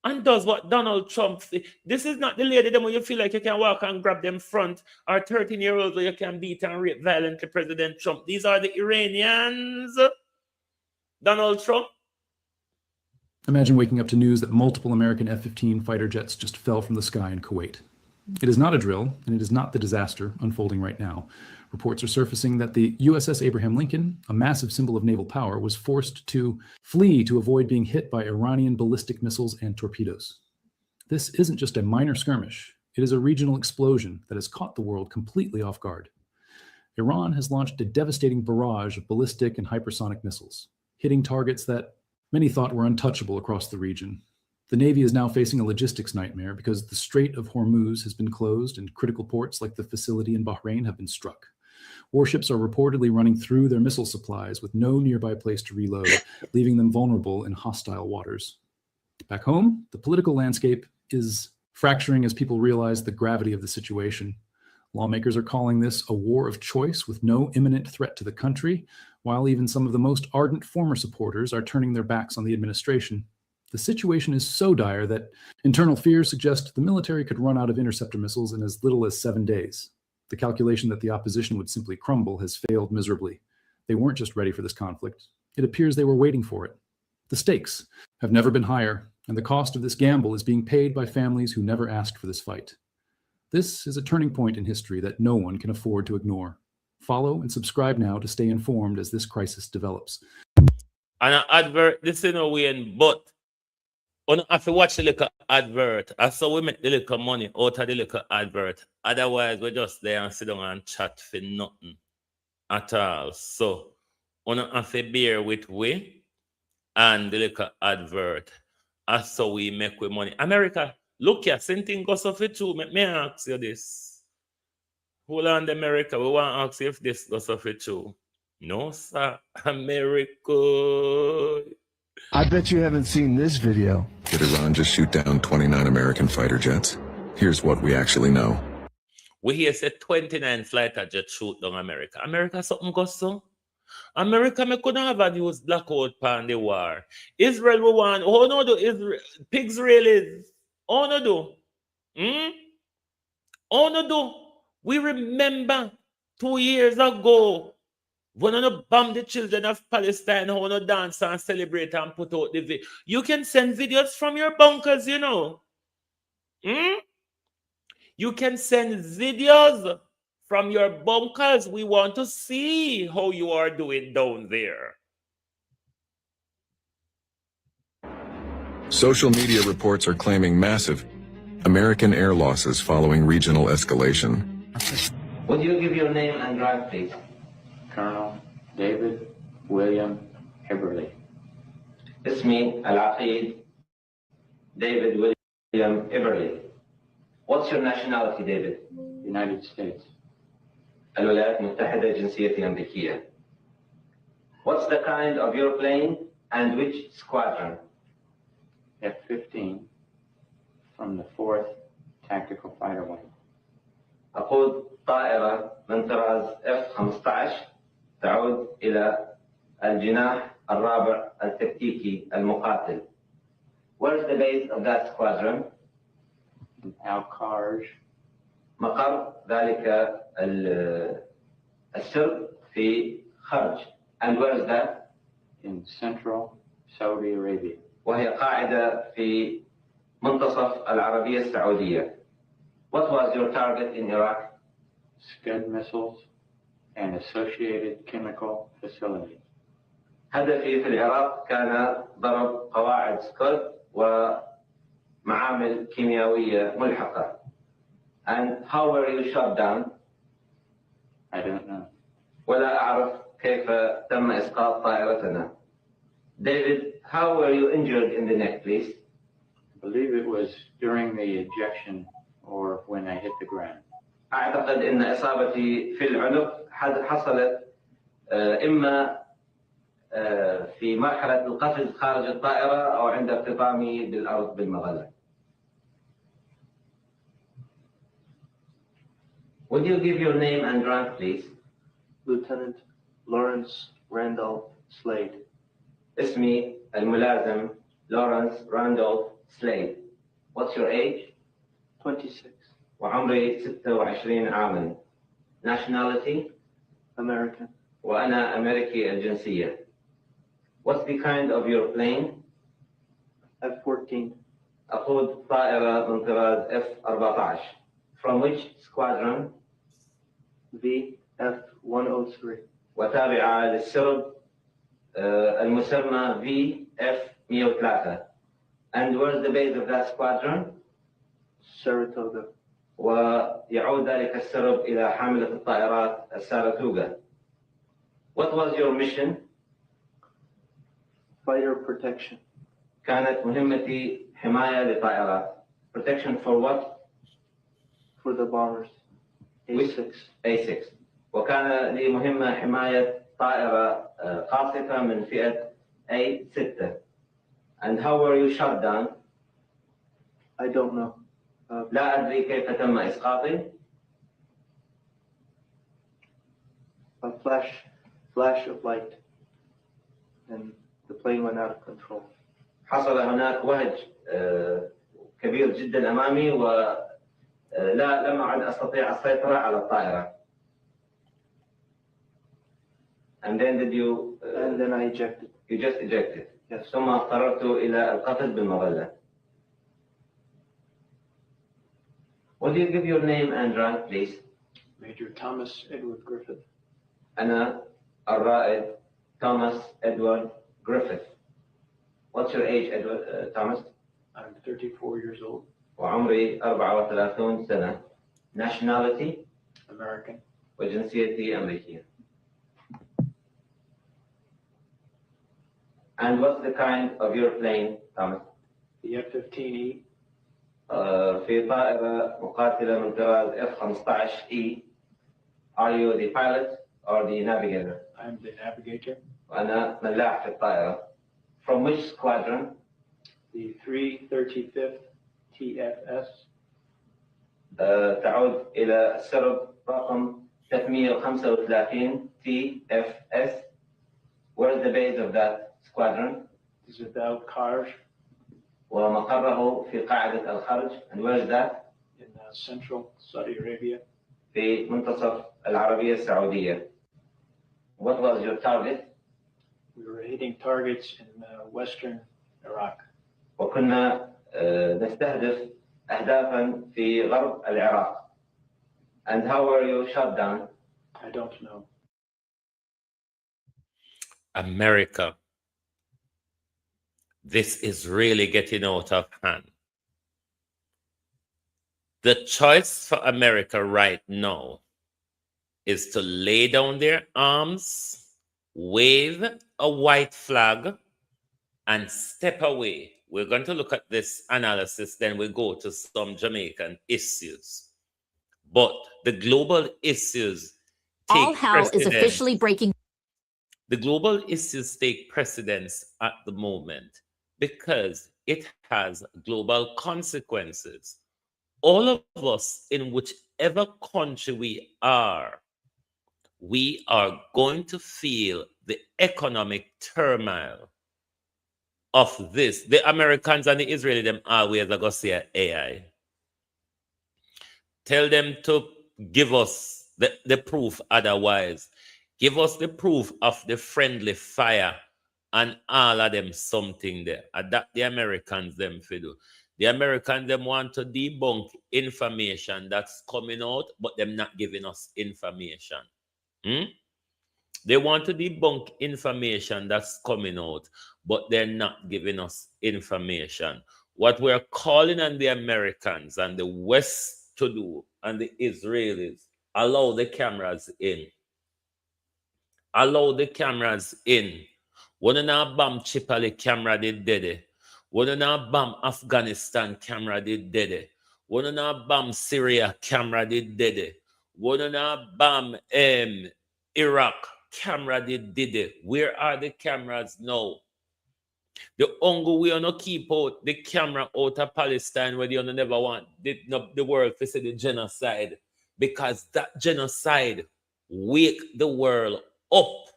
and does what Donald Trump. This is not the lady them where you feel like you can walk and grab them front, or 13-year-olds where you can beat and rape violently President Trump. These are the Iranians. Donald Trump. Imagine waking up to news that multiple American F-15 fighter jets just fell from the sky in Kuwait. It is not a drill, and it is not the disaster unfolding right now. Reports are surfacing that the USS Abraham Lincoln, a massive symbol of naval power, was forced to flee to avoid being hit by Iranian ballistic missiles and torpedoes. This isn't just a minor skirmish. It is a regional explosion that has caught the world completely off guard. Iran has launched a devastating barrage of ballistic and hypersonic missiles, hitting targets that many thought were untouchable across the region. The Navy is now facing a logistics nightmare because the Strait of Hormuz has been closed and critical ports like the facility in Bahrain have been struck. Warships are reportedly running through their missile supplies with no nearby place to reload, leaving them vulnerable in hostile waters. Back home, the political landscape is fracturing as people realize the gravity of the situation. Lawmakers are calling this a war of choice with no imminent threat to the country, while even some of the most ardent former supporters are turning their backs on the administration. The situation is so dire that internal fears suggest the military could run out of interceptor missiles in as little as 7 days. The calculation that the opposition would simply crumble has failed miserably. They weren't just ready for this conflict. It appears they were waiting for it. The stakes have never been higher, and the cost of this gamble is being paid by families who never asked for this fight. This is a turning point in history that no one can afford to ignore. Follow and subscribe now to stay informed as this crisis develops. And an advert, this is no way, but you have to watch the little advert. I saw we make the little money out of the little advert. Otherwise, we're just there and sit down and chat for nothing at all. So, you have to bear with we and the little advert. That's how we make we money. America, look here, same thing goes off it too. May I ask you this? Hold on, America. We want to ask you if this goes off it too. No, sir. America. I bet you haven't seen this video. Did Iran just shoot down 29 American fighter jets? Here's what we actually know. We hear say 29 fighter jets shoot down America. America something goes so? America me couldn't have used blackout pan the war. Israel we want. Oh no do Israel pigs Israelis. Oh no do. Oh no do. We remember 2 years ago when I bomb the children of Palestine, how no dance and celebrate and put out the video. You can send videos from your bunkers, you know. You can send videos from your bunkers. We want to see how you are doing down there. Social media reports are claiming massive American air losses following regional escalation. Would you give your name and rank, please? Colonel David William Eberly. اسمي العقيد David William Eberly. What's your nationality, David? United States. الولايات المتحدة جنسيتي أمريكية. What's the kind of your plane and which squadron? F-15 from the 4th Tactical Fighter Wing. أقود طائرة من طراز F-15 تعود إلى الجناح الرابع التكتيكي المقاتل. Where is the base of that squadron? Al-Karj. مقر ذلك السرب في خرج. And where is that? In Central Saudi Arabia. وهي قاعدة في منتصف العربية السعودية. What was your target in Iraq? Scud missiles and associated chemical facilities. هدفي في العراق كان ضرب قواعد سكود ومعامل كيميائية ملحقة. And how were you shot down? I don't know. ولا أعرف كيف تم إسقاط طائرتنا. David, how were you injured in the neck, please? I believe it was during the ejection or when I hit the ground. أعتقد أن إصابتي في العنق حصلت إما في مرحلة القفز خارج الطائرة أو عند ارتطامي بالأرض بالمظلة. Would you give your name and rank, please? Lieutenant Lawrence Randolph Slade. اسمي الملازم Lawrence Randolph Slade. What's your age? 26. وعمري 26 عاما. Nationality? American. وأنا أمريكي الجنسية. What's the kind of your plane? F-14. أقود طائرة من طراز F-14. From which squadron? VF-103. وتابعة للسرب المسمى VF-103. And where's the base of that squadron? Saratoga. ويعود ذلك السرب إلى حاملة الطائرات الساراتوغا. What was your mission? Fighter protection. كانت مهمتي حماية لطائرات. Protection for what? For the bombers. A6. A6. وكان لي مهمة حماية طائرة قاصفة من فئة A6. And how were you shot down? I don't know. لا أدري كيف تم إسقاطي. A flash of light, and the plane went out of control. حصل هناك وهج كبير جدا أمامي لم أعد أستطيع السيطرة على الطائرة. And then did you... and then I ejected. You just ejected. Yes. ثم اضطررت إلى القفز بالمظلة. Would you give your name and rank, please? Major Thomas Edward Griffith. أنا الرائد توماس إدوارد Griffith. What's your age, Edward, Thomas? I'm 34 years old. وعمري 34 سنة. Nationality? American. وجنسيتي أمريكية. And what's the kind of your plane, Thomas? The F-15E. في طائرة مقاتلة من طراز F-15E. Are you the pilot or the navigator? I'm the navigator. وأنا ملاح في الطائرة. From which squadron? The 335th TFS. تعود إلى السرب رقم 335 TFS. Where's the base of that squadron? Is it out Karj? ومقره في قاعدة الخرج. And where is that? In central Saudi Arabia. في منتصف العربية السعودية. What was your target? We were hitting targets in western Iraq. وكنا نستهدف أهدافا في غرب العراق. And how were you shot down? I don't know. America. This is really getting out of hand. The choice for America right now is to lay down their arms, wave a white flag, and step away. We're going to look at this analysis, then we'll go to some Jamaican issues. But the global issues take hell is officially breaking. The global issues take precedence at the moment because it has global consequences. All of us, in whichever country we are going to feel the economic turmoil of this. The Americans and the Israelis, them always are going to say AI. Tell them to give us the proof otherwise. Give us the proof of the friendly fire and all of them something there. And that the Americans them for do. The Americans them want to debunk information that's coming out, but them not giving us information. They want to debunk information that's coming out, but they're not giving us information. What we're calling on the Americans and the West to do, and the Israelis, allow the cameras in. Allow the cameras in. One na bomb Chipali camera did dede. One na bomb Afghanistan camera did dede. One na bomb Syria camera did dede. One na bomb Iraq camera did it. Where are the cameras now? The only we are not keep out the camera out of Palestine where you never want the world to see the genocide, because that genocide wake the world up.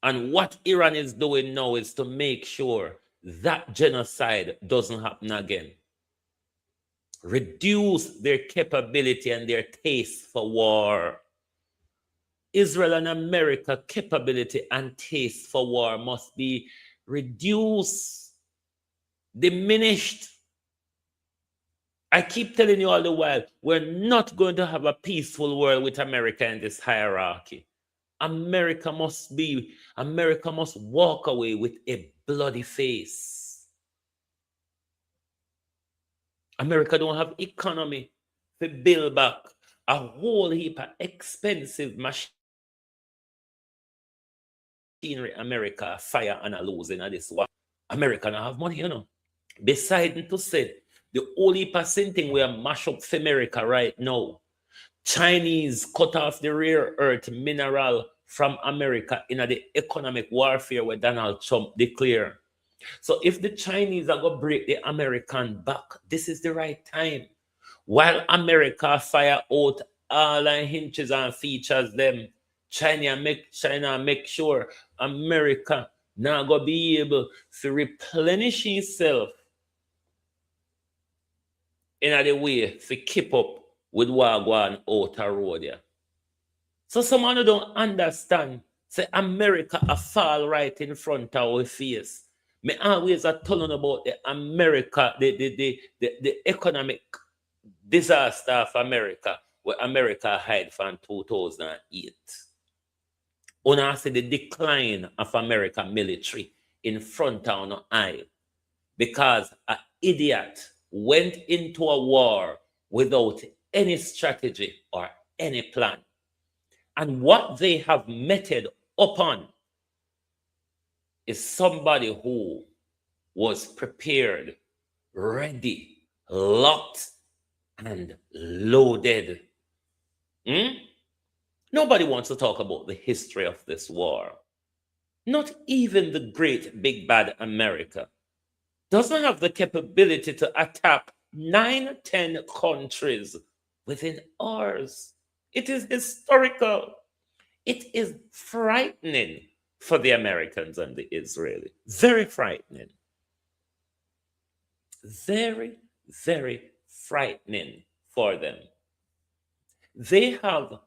And what Iran is doing now is to make sure that genocide doesn't happen again. Reduce their capability and their taste for war. Israel and America capability and taste for war must be reduced, diminished. I keep telling you all the while, we're not going to have a peaceful world with America in this hierarchy. America must walk away with a bloody face. America don't have economy to build back a whole heap of expensive machinery. America fire and a losing at this war. America don't have money, you know. Besides to say, the only percent thing we are mash up for America right now. Chinese cut off the rare earth mineral from America in the economic warfare where Donald Trump declared. So if the Chinese are going to break the American back, this is the right time. While America fire out all the hinges and features them, China make sure America now going to be able to replenish itself in a way to keep up with Wagwan out a road. Yeah. So someone who don't understand, say America a fall right in front of our face. Me always a telling about the America, the economic disaster of America, where America hide from 2008. Una see the decline of America military in front of our eye because an idiot went into a war without any strategy or any plan. And what they have meted upon is somebody who was prepared, ready, locked, and loaded. Nobody wants to talk about the history of this war. Not even the great big bad America doesn't have the capability to attack 9-10 countries within hours. It is historical. It is frightening for the Americans and the Israelis. Very frightening. Very, very frightening for them. They have,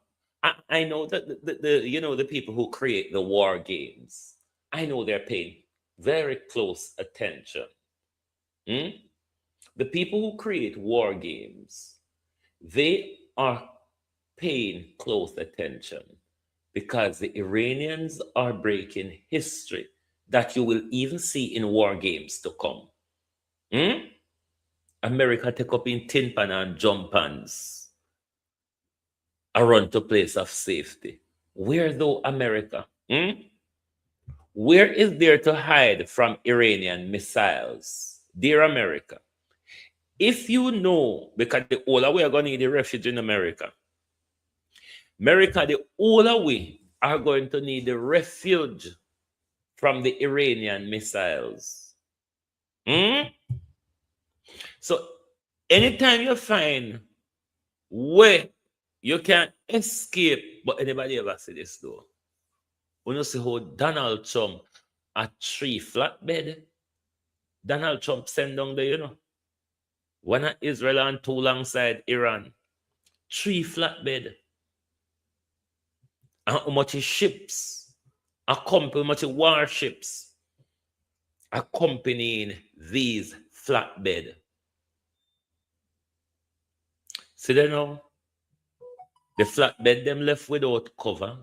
I know that the people who create the war games, I know they're paying very close attention. The people who create war games, they are paying close attention because the Iranians are breaking history that you will even see in war games to come. America take up in tin pan and jump pans, a run to place of safety. Where though America? Where is there to hide from Iranian missiles? Dear America, if you know, because the older we are going to need a refuge in America, the older we are going to need the refuge from the Iranian missiles. So anytime you find where you can escape, but anybody ever see this though? When you see how Donald Trump a 3 flatbed, Donald Trump send down there, one at Israel and 2 alongside Iran, 3 flatbed. And how much ships, how much warships accompanying these flatbed. See there now? The flatbed them left without cover.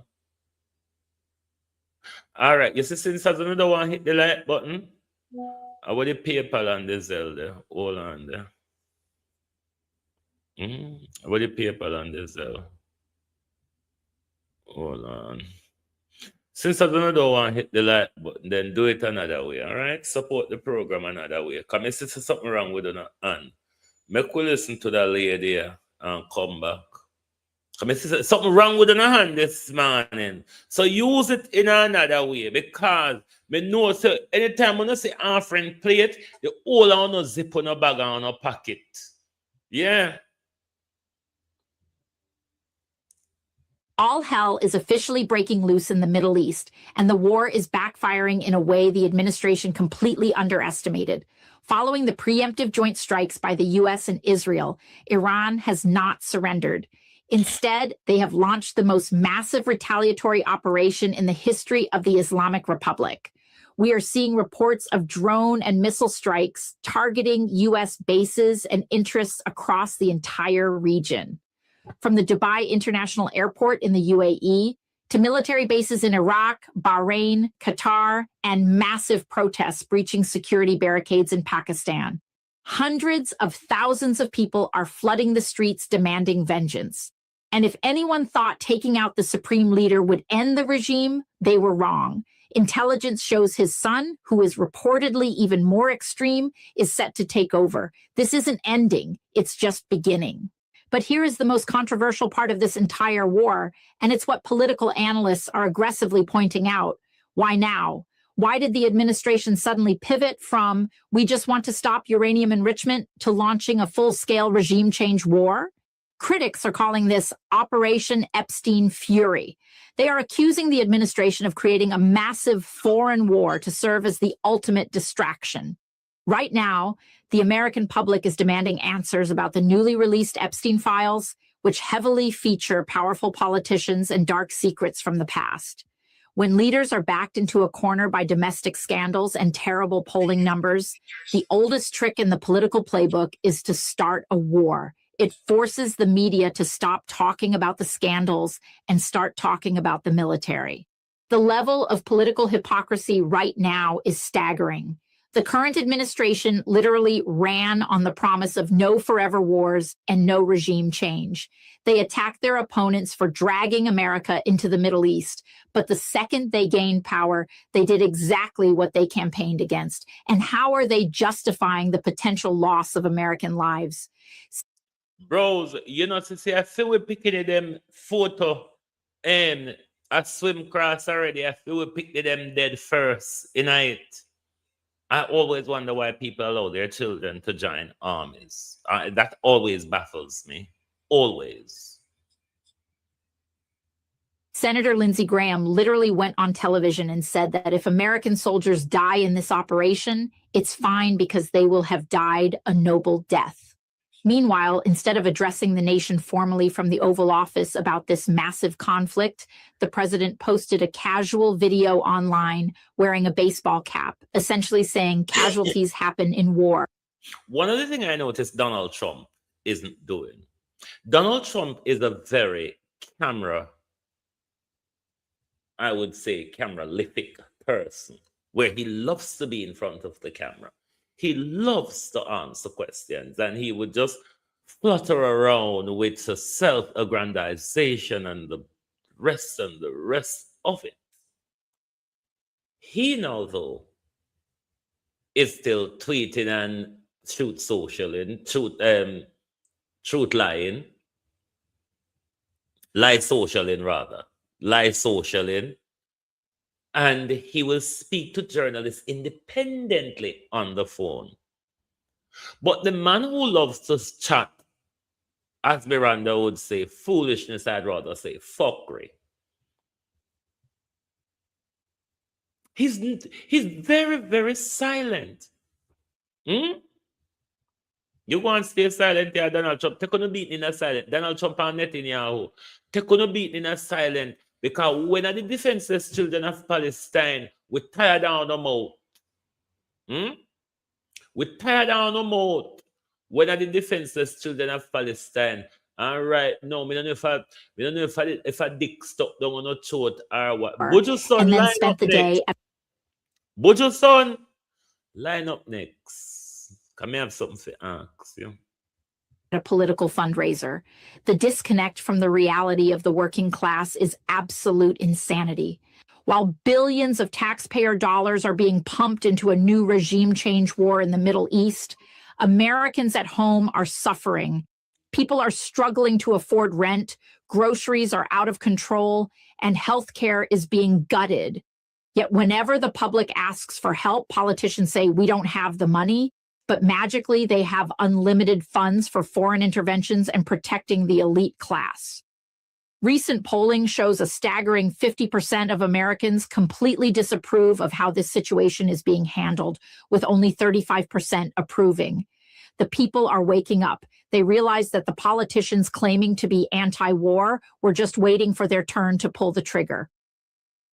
All right, you see, since I don't want to hit the like button, I want the PayPal and the Zelle there. Hold on there. I want the PayPal and the Zelle. Hold on. Since I don't want to hit the like button, then do it another way, all right? Support the program another way. Come and see something wrong with an hand. Make we listen to that lady and come back. Come and see something wrong with an hand this morning. So use it in another way because me know so anytime when I say offering plate, the whole on no zip on a bag on a pocket. Yeah. All hell is officially breaking loose in the Middle East, and the war is backfiring in a way the administration completely underestimated. Following the preemptive joint strikes by the U.S. and Israel, Iran has not surrendered. Instead, they have launched the most massive retaliatory operation in the history of the Islamic Republic. We are seeing reports of drone and missile strikes targeting U.S. bases and interests across the entire region. From the Dubai International Airport in the UAE to military bases in Iraq, Bahrain, Qatar, and massive protests breaching security barricades in Pakistan. Hundreds of thousands of people are flooding the streets demanding vengeance. And if anyone thought taking out the supreme leader would end the regime, they were wrong. Intelligence shows his son, who is reportedly even more extreme, is set to take over. This isn't ending, it's just beginning. But here is the most controversial part of this entire war, and it's what political analysts are aggressively pointing out. Why now? Why did the administration suddenly pivot from, we just want to stop uranium enrichment, to launching a full-scale regime change war? Critics are calling this Operation Epstein Fury. They are accusing the administration of creating a massive foreign war to serve as the ultimate distraction. Right now, the American public is demanding answers about the newly released Epstein files, which heavily feature powerful politicians and dark secrets from the past. When leaders are backed into a corner by domestic scandals and terrible polling numbers, the oldest trick in the political playbook is to start a war. It forces the media to stop talking about the scandals and start talking about the military. The level of political hypocrisy right now is staggering. The current administration literally ran on the promise of no forever wars and no regime change. They attacked their opponents for dragging America into the Middle East, but the second they gained power, they did exactly what they campaigned against. And how are they justifying the potential loss of American lives? Bros, you know, to see, I feel we're picking them photo and I swim cross already. I feel we picked them dead first in it. I always wonder why people allow their children to join armies. That always baffles me. Always. Senator Lindsey Graham literally went on television and said that if American soldiers die in this operation, it's fine because they will have died a noble death. Meanwhile, instead of addressing the nation formally from the Oval Office about this massive conflict, the president posted a casual video online wearing a baseball cap, essentially saying casualties happen in war. One other thing I noticed Donald Trump isn't doing. Donald Trump is a very camera-lific person, where he loves to be in front of the camera. He loves to answer questions, and he would just flutter around with a self-aggrandization and the rest of it. He now, though, is still tweeting and truth socialing, lie socialing, and he will speak to journalists independently on the phone. But the man who loves to chat, as Miranda would say, foolishness, I'd rather say fuckery. He's very, very silent. You want to stay silent here, Donald Trump? Take on a beat in a silent. Donald Trump and Netanyahu. Take on a beat in a silent. Because when the defenseless children of Palestine, we tear down the mouth. We tear down the mouth. When the defenseless children of Palestine. All right, no, we don't know if a dick stuck down on a throat or what. Buju's son, and then spent the day. Buju's son, line up next. Come here, have something to ask you. A political fundraiser. The disconnect from the reality of the working class is absolute insanity. While billions of taxpayer dollars are being pumped into a new regime change war in the Middle East, Americans at home are suffering. People are struggling to afford rent, groceries are out of control, and healthcare is being gutted. Yet whenever the public asks for help, politicians say, we don't have the money. But magically, they have unlimited funds for foreign interventions and protecting the elite class. Recent polling shows a staggering 50% of Americans completely disapprove of how this situation is being handled, with only 35% approving. The people are waking up. They realize that the politicians claiming to be anti-war were just waiting for their turn to pull the trigger.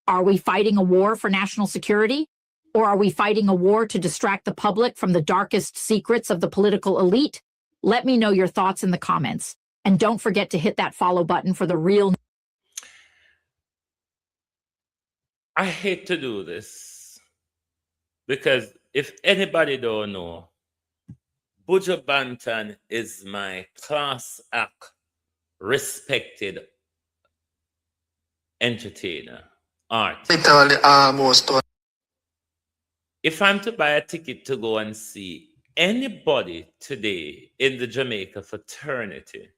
Are we fighting a war for national security? Or are we fighting a war to distract the public from the darkest secrets of the political elite? Let me know your thoughts in the comments. And don't forget to hit that follow button for the real. I hate to do this because if anybody don't know, Buju Banton is my class act respected entertainer, artist. Literally almost. If I'm to buy a ticket to go and see anybody today in the Jamaica fraternity,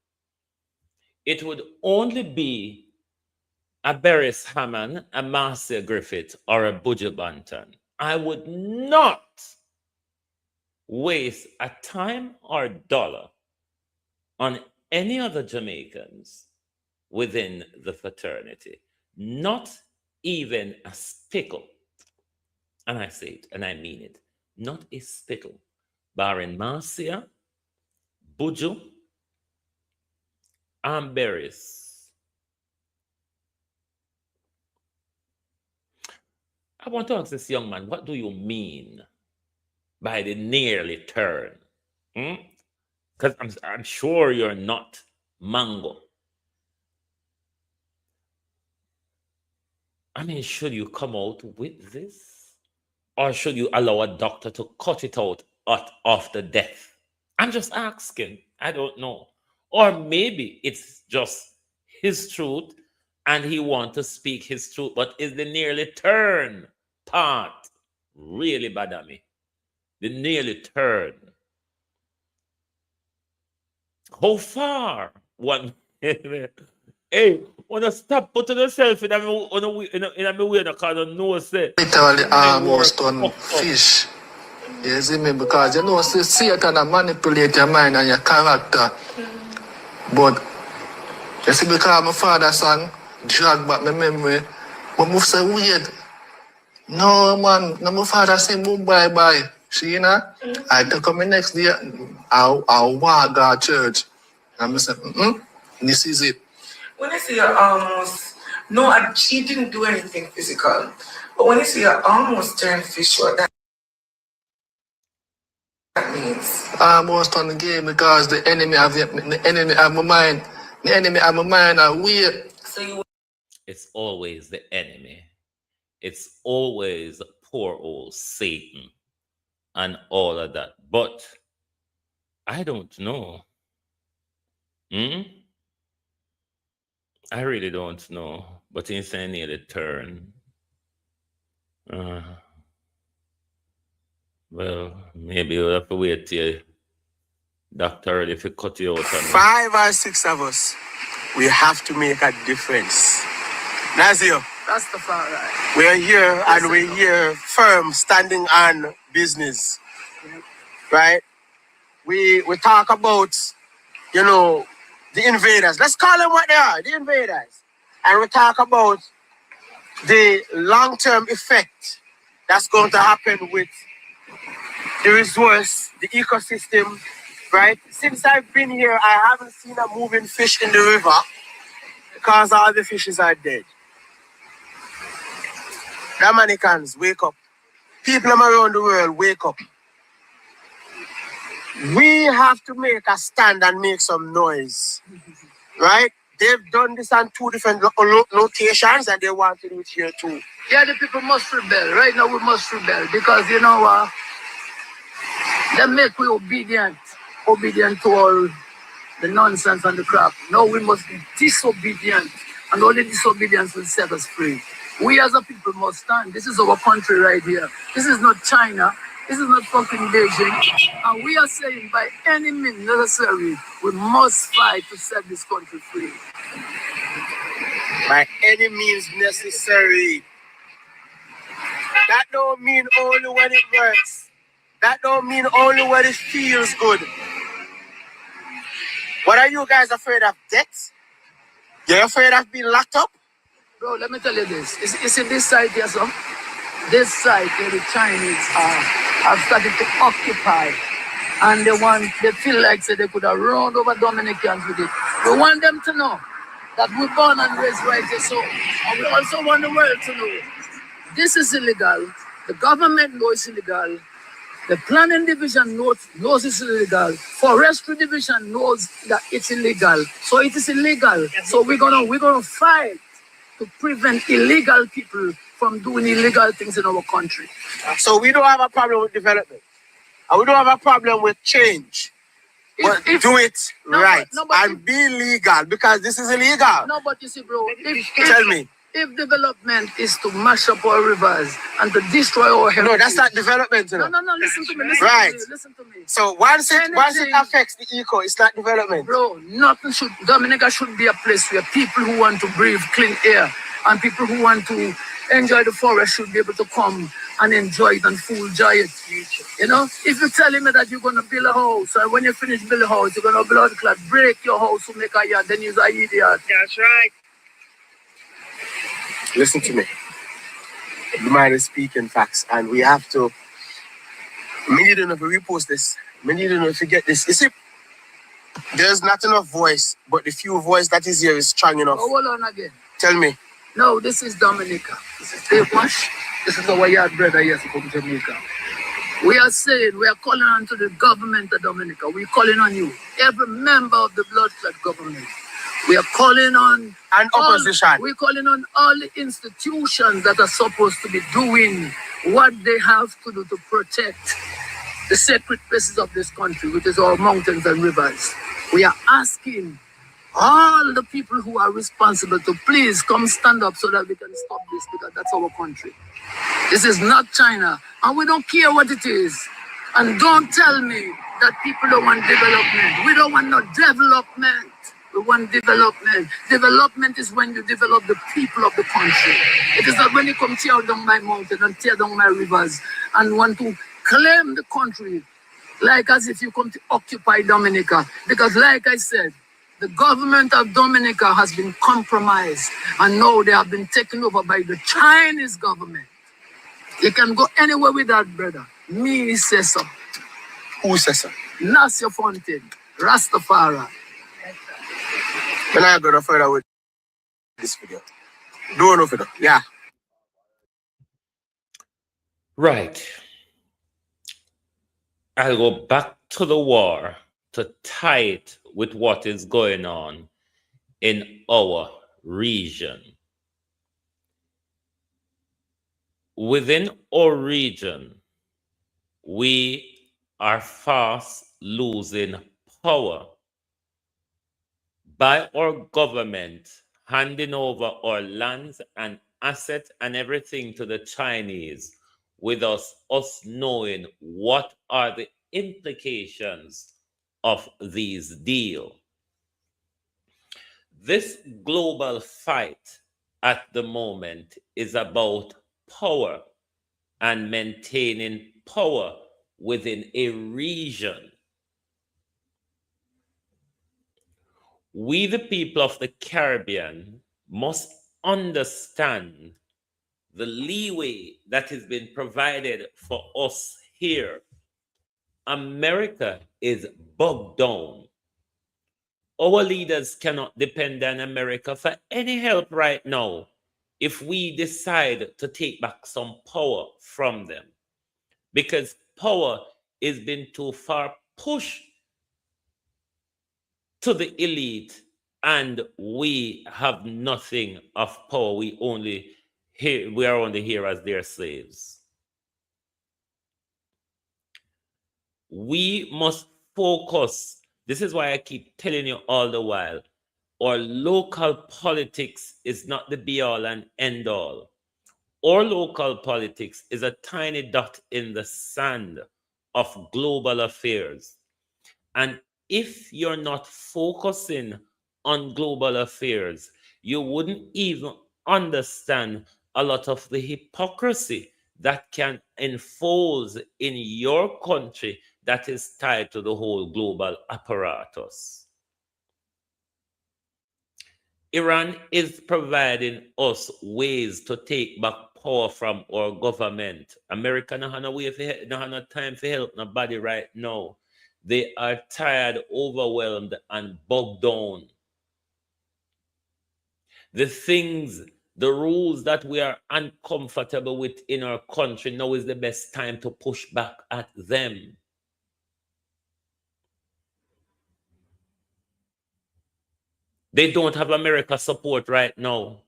it would only be a Beres Hammond, a Marcia Griffith, or a Buju Banton. I would not waste a time or dollar on any other Jamaicans within the fraternity. Not even a spickle. And I say it, and I mean it. Not a spickle. Barring Marcia, Buju, Berries. I want to ask this young man, what do you mean by the nearly turn? Because I'm sure you're not Mango. I mean, should you come out with this? Or should you allow a doctor to cut it out after death? I'm just asking. I don't know. Or maybe it's just his truth and he wants to speak his truth, but is the nearly turn part really bad at me? The nearly turn. How far? One. Hey, wanna stop putting yourself in a way because I know say. Literally almost on fish. You see me? Because you know, Satan manipulate your mind and your character. But you see, because my father's son drag back my memory, but move say weird. No man, no my father say move bye. See you know? I took me next day, I'll walk to church. And I said, this is it. When I say you're almost, no, she didn't do anything physical. But when you say you're almost turned fish, what that means? Almost on the game because the enemy of my mind. The enemy of my mind are weird. So it's always the enemy. It's always poor old Satan and all of that. But I don't know. I really don't know, but it's a nearly turn. Well, maybe we'll have to wait till doctor if he cut you out. 5 or 6 of us, we have to make a difference. Nazio, that's the far right. We're here and we're here firm, standing on business. Right? We talk about, you know, the invaders. Let's call them what they are, the invaders. And we talk about the long-term effect that's going to happen with the resource, the ecosystem, right? Since I've been here, I haven't seen a moving fish in the river because all the fishes are dead. Dominicans, wake up. People around the world, wake up. We have to make a stand and make some noise, right? They've done this on 2 different locations and they want to do it here too. Yeah, the people must rebel. Right now we must rebel because you know what? They make we obedient to all the nonsense and the crap. Now we must be disobedient and only disobedience will set us free. We as a people must stand. This is our country right here. This is not China. This is not fucking Beijing. And we are saying by any means necessary, we must fight to set this country free. By any means necessary. That don't mean only when it works. That don't mean only when it feels good. What are you guys afraid of? Death? You're afraid of being locked up? Bro, let me tell you this. You see this side here, so? This side here, the Chinese have started to occupy. And they feel like they could have run over Dominicans with it. We want them to know that we're born and raised right here. So, and we also want the world to know this is illegal. The government knows it's illegal. The planning division knows it's illegal. Forestry division knows that it's illegal. So it is illegal. So we're gonna fight to prevent illegal people from doing illegal things in our country. So we don't have a problem with development. And we don't have a problem with change. But do it right and be legal because this is illegal. No, but you see, bro, tell me. If development is to mash up our rivers and to destroy our heritage. No, that's not development. No, listen to me. Listen to me. So once it affects the eco, it's not development. Bro, Dominica should be a place where people who want to breathe clean air and people who want to enjoy the forest should be able to come and enjoy it and full enjoy it. You know, if you're telling me that you're going to build a house and when you finish building a house, you're going to blood clot, break your house to make a yard, then you're an idiot. That's right. Listen to me. The man is speaking facts, and we have to. We need to know if we repost this. We need to know if we get this. You see, There's not enough voice, but the few voice that is here is strong enough. Oh, hold on again. Tell me. No, this is Dominica. This is Dave Wash. This is our yard brother here from Jamaica. We are saying, we are calling on to the government of Dominica. We're calling on you, every member of the bloodshot government. We are calling on and opposition. We're calling on all the institutions that are supposed to be doing what they have to do to protect the sacred places of this country, which is our mountains and rivers. We are asking all the people who are responsible to please come stand up so that we can stop this, because that's our country. This is not China, and we don't care what it is. And don't tell me that people don't want development. We don't want no development. We want development. Development is when you develop the people of the country. It is not when you come tear down my mountain and tear down my rivers and want to claim the country like as if you come to occupy Dominica. Because like I said, the government of Dominica has been compromised and now they have been taken over by the Chinese government. You can go anywhere with that, brother. Me say so. Who says so? Nasir Fontaine, Rastafari. When I go further with this video. Don't know for them. Yeah. Right. I'll go back to the war to tie it with what is going on in our region. Within our region, we are fast losing power by our government handing over our lands and assets and everything to the Chinese without us knowing what are the implications of these deals. This global fight at the moment is about power and maintaining power within a region. We, the people of the Caribbean, must understand the leeway that has been provided for us here. America is bogged down. Our leaders cannot depend on America for any help right now if we decide to take back some power from them, because power has been too far pushed to the elite and we have nothing of power. We are only here as their slaves. We must focus. This is why I keep telling you all the while, our local politics is not the be all and end all. Our local politics is a tiny dot in the sand of global affairs. And if you're not focusing on global affairs, you wouldn't even understand a lot of the hypocrisy that can unfold in your country that is tied to the whole global apparatus. Iran is providing us ways to take back power from our government. America no have no time for help nobody right now. They are tired, overwhelmed, and bogged down. The rules that we are uncomfortable with in our country, now is the best time to push back at them. They don't have America support right now.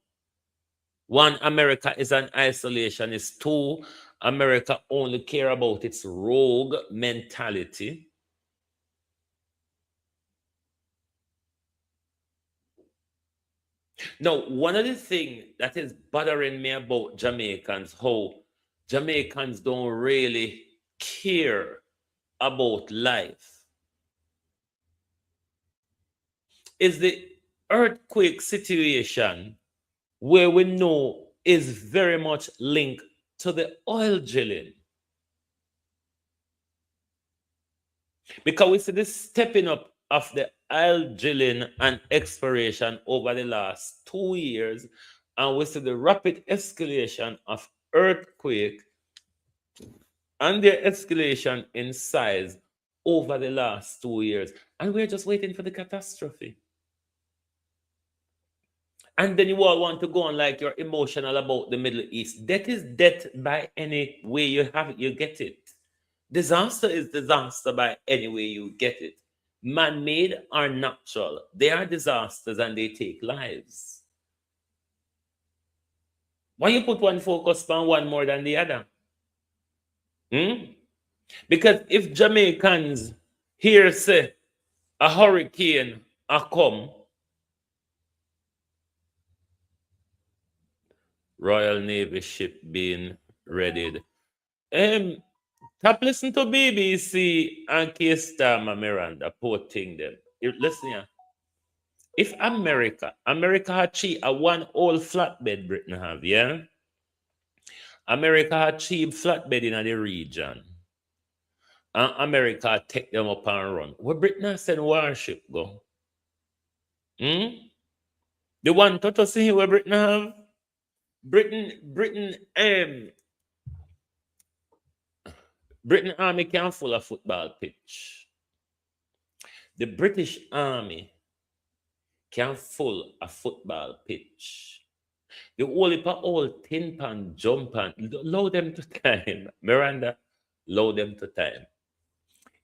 One, America is an isolationist. Two, America only care about its rogue mentality. Now, one of the things that is bothering me about Jamaicans, how Jamaicans don't really care about life, is the earthquake situation, where we know is very much linked to the oil drilling. Because we see this stepping up of the oil drilling and exploration over the last 2 years, and we see the rapid escalation of earthquake and their escalation in size over the last 2 years. And we're just waiting for the catastrophe. And then you all want to go on like you're emotional about the Middle East. Death is death by any way you have it, you get it. Disaster is disaster by any way you get it. Man-made or natural. They are disasters and they take lives. Why you put one focus on one more than the other? Because if Jamaicans here say a hurricane a come, Royal Navy ship being readied. Tap listen to BBC and Keir Miranda quoting them. Listen here. If America achieve a one old flatbed Britain have, yeah? America achieve flatbed in the region. And America take them up and run. Where Britain send warship go? The one to see where Britain have? Britain Army can full a football pitch. The British Army can full a football pitch. The only old tin pan jump and load them to time. Miranda, load them to time.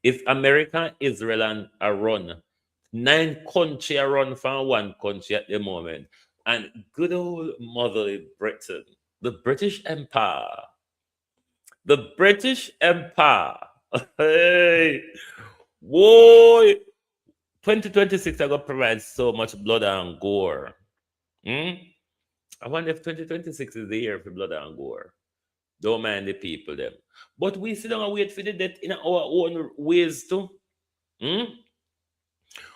If America, Israel, and a run, 9 countries are run from one country at the moment. And good old motherly Britain, the British Empire. The British Empire. Hey, boy. 2026 are going to provide so much blood and gore. I wonder if 2026 is the year for blood and gore. Don't mind the people them. But we sit down and wait for the death in our own ways too.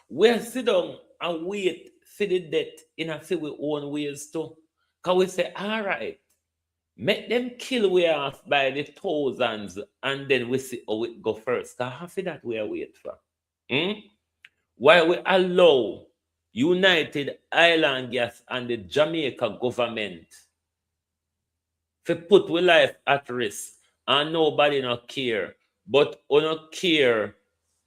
We sit down and wait for the death in our own ways too. Because we say, all right, make them kill we off by the thousands and then we see how it go first. Because half of that we are wait for. While we allow United Island Gas and the Jamaica government to put we life at risk and nobody not care, but we not care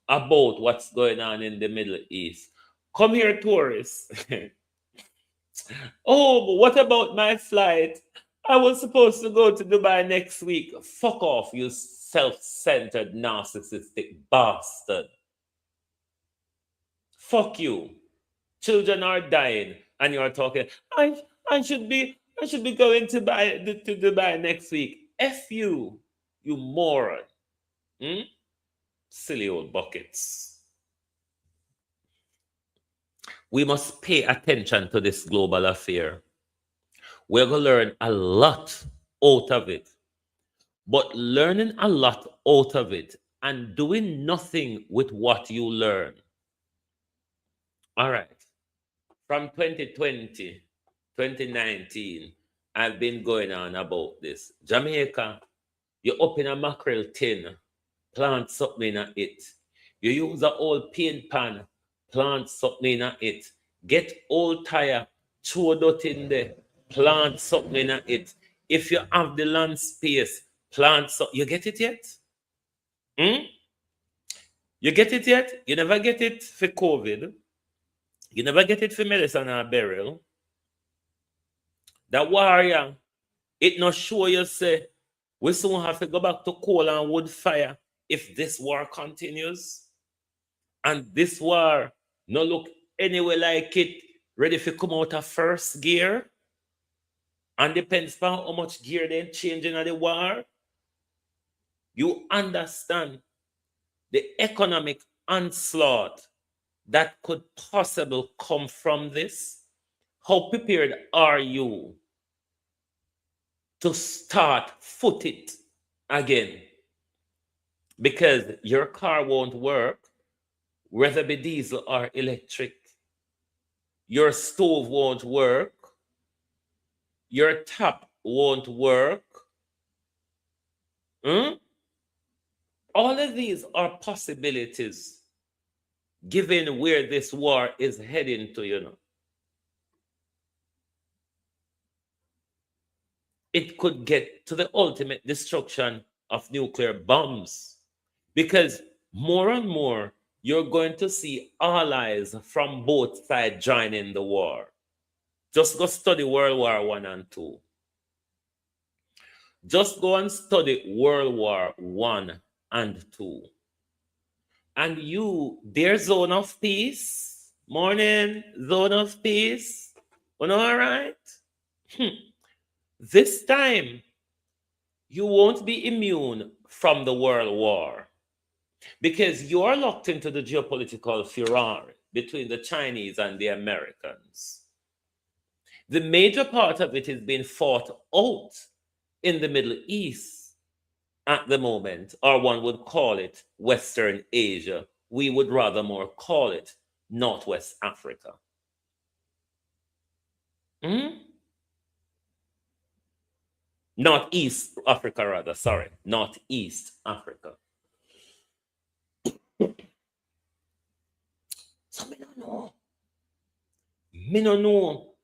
about what's going on in the Middle East. Come here, tourists. Oh, but what about my flight? I was supposed to go to Dubai next week. Fuck off, you self-centered, narcissistic bastard. Fuck you. Children are dying, and you're talking. I should be going to Dubai next week. F you, you moron. Silly old buckets. We must pay attention to this global affair. We're going to learn a lot out of it. But learning a lot out of it and doing nothing with what you learn. All right. From 2020, 2019, I've been going on about this. Jamaica, you open a mackerel tin, plant something in it. You use an old paint pan, plant something in it. Get old tire, throw that in there, plant something in it. If you have the land space, plant something. You get it yet? You get it yet? You never get it for COVID. You never get it for medicine or burial. That warrior, it not sure you say, we soon have to go back to coal and wood fire if this war continues. And this war no look anywhere like it ready to come out of first gear. And depends on how much gear they changing in the war. You understand the economic onslaught that could possibly come from this? How prepared are you to start foot it again? Because your car won't work, whether it be diesel or electric. Your stove won't work. Your tap won't work. All of these are possibilities given where this war is heading to, you know. It could get to the ultimate destruction of nuclear bombs. Because more and more, you're going to see allies from both sides joining the war. Just go study World War I and II. Just go and study World War I and II. And you, their zone of peace, morning, zone of peace, all right? This time, you won't be immune from the world war because you are locked into the geopolitical furor between the Chinese and the Americans. The major part of it is being fought out in the Middle East at the moment, or one would call it Western Asia. We would rather more call it Northwest Africa. Northeast Africa, rather, sorry, Northeast Africa. So me don't know. Me don't know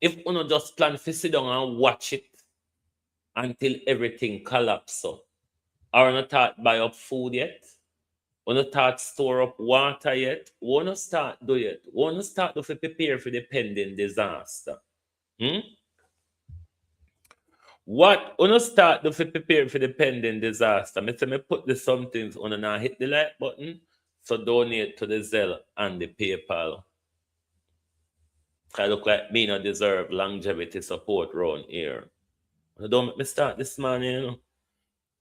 if you just plan to sit down and watch it until everything collapses. Or not start buy up food yet. We not start store up water yet. We not start do yet. We not start to prepare for the pending disaster. What we not start to prepare for the pending disaster. Me say me put the somethings on and I hit the like button. So donate to the Zelle and the PayPal. I look like me not deserve longevity support around here. Don't make me start this morning, you know.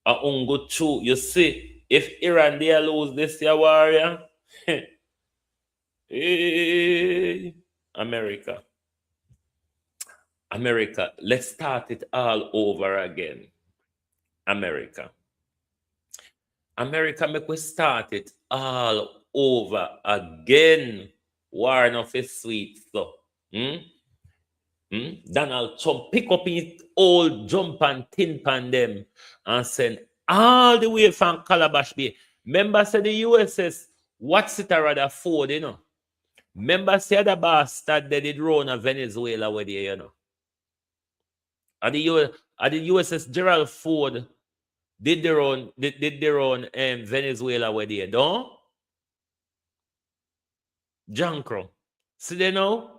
I won't go through. You see, if Iran they lose this year warrior, America, let's start it all over again. America, make we start it all over again. War enough is sweet, so. Donald Trump pick up his old jump and tin pan them and send all the way from Calabash Bay. Remember, say the USS, what's it rather Ford, you know? Remember, say the bastard they did run a Venezuela with you, you know? And the USS Gerald Ford did their own Venezuela with you, don't? Jankro. See they know?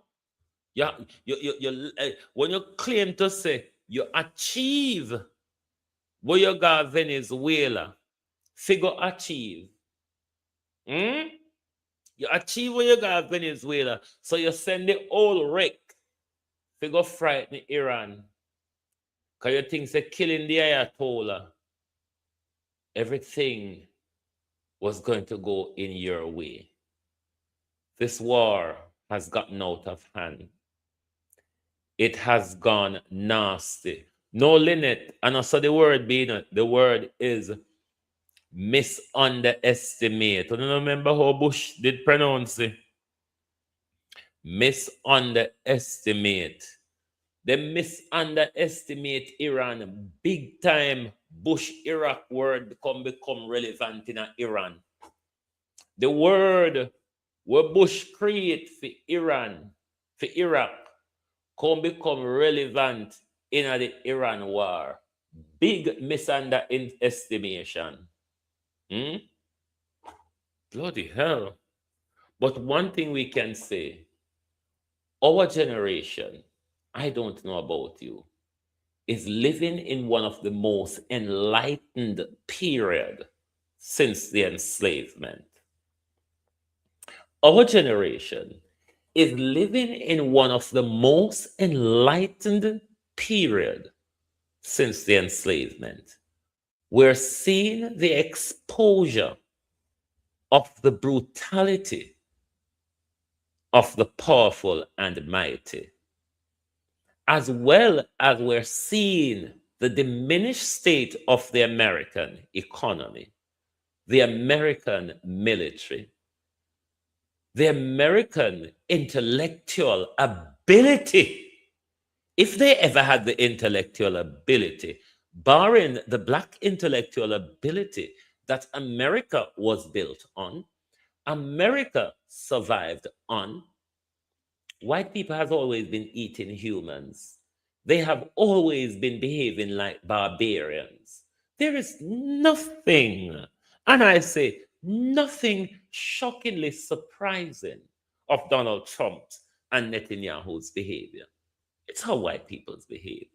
Yeah, you when you claim to say you achieve what you got Venezuela, figure achieve. You achieve what you got Venezuela, so you send the old wreck, figure frighten Iran. Because you think they're killing the Ayatollah. Everything was going to go in your way. This war has gotten out of hand. It has gone nasty. No limit. And also the word being, the word is misunderestimate. You don't remember how Bush did pronounce it? Misunderestimate. They misunderestimate Iran. Big time Bush-Iraq word become relevant in Iran. The word where Bush create for Iran, for Iraq, can become relevant in the Iran war. Big misunderestimation. Bloody hell. But one thing we can say, our generation, I don't know about you, is living in one of the most enlightened period since the enslavement. Our generation is living in one of the most enlightened period since the enslavement. We're seeing the exposure of the brutality of the powerful and mighty, as well as we're seeing the diminished state of the American economy, the American military, the American intellectual ability. If they ever had the intellectual ability, barring the Black intellectual ability that America was built on, America survived on, white people have always been eating humans. They have always been behaving like barbarians. There is nothing, and I say nothing shockingly surprising of Donald Trump's and Netanyahu's behavior. It's how white peoples behave.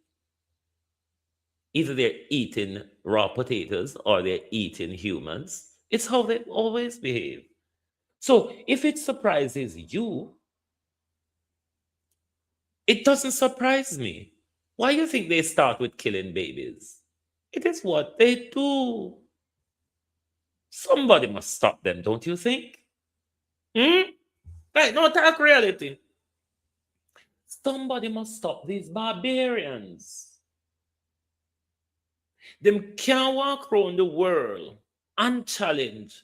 Either they're eating raw potatoes or they're eating humans. It's how they always behave. So if it surprises you, it doesn't surprise me. Why do you think they start with killing babies? It is what they do. Somebody must stop them, don't you think? Right, no talk reality. Somebody must stop these barbarians. Them can't walk around the world unchallenged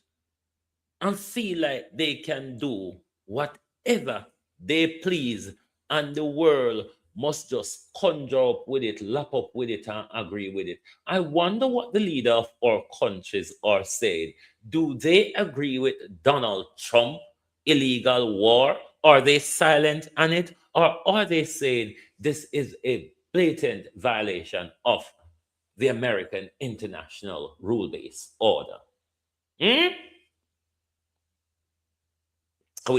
and feel like they can do whatever they please, and the world must just conjure up with it, lap up with it, and agree with it. I wonder what the leader of our countries are saying. Do they agree with Donald Trump, illegal war? Are they silent on it? Or are they saying this is a blatant violation of the American international rule-based order? We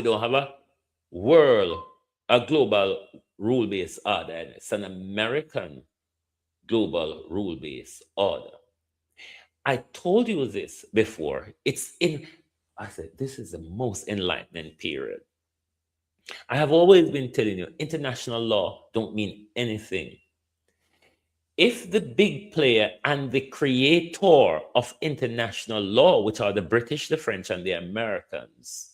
don't have a global rule-based order. It's an American global rule-based order. I told you this before. I said, this is the most enlightening period. I have always been telling you, international law don't mean anything. If the big player and the creator of international law, which are the British, the French, and the Americans,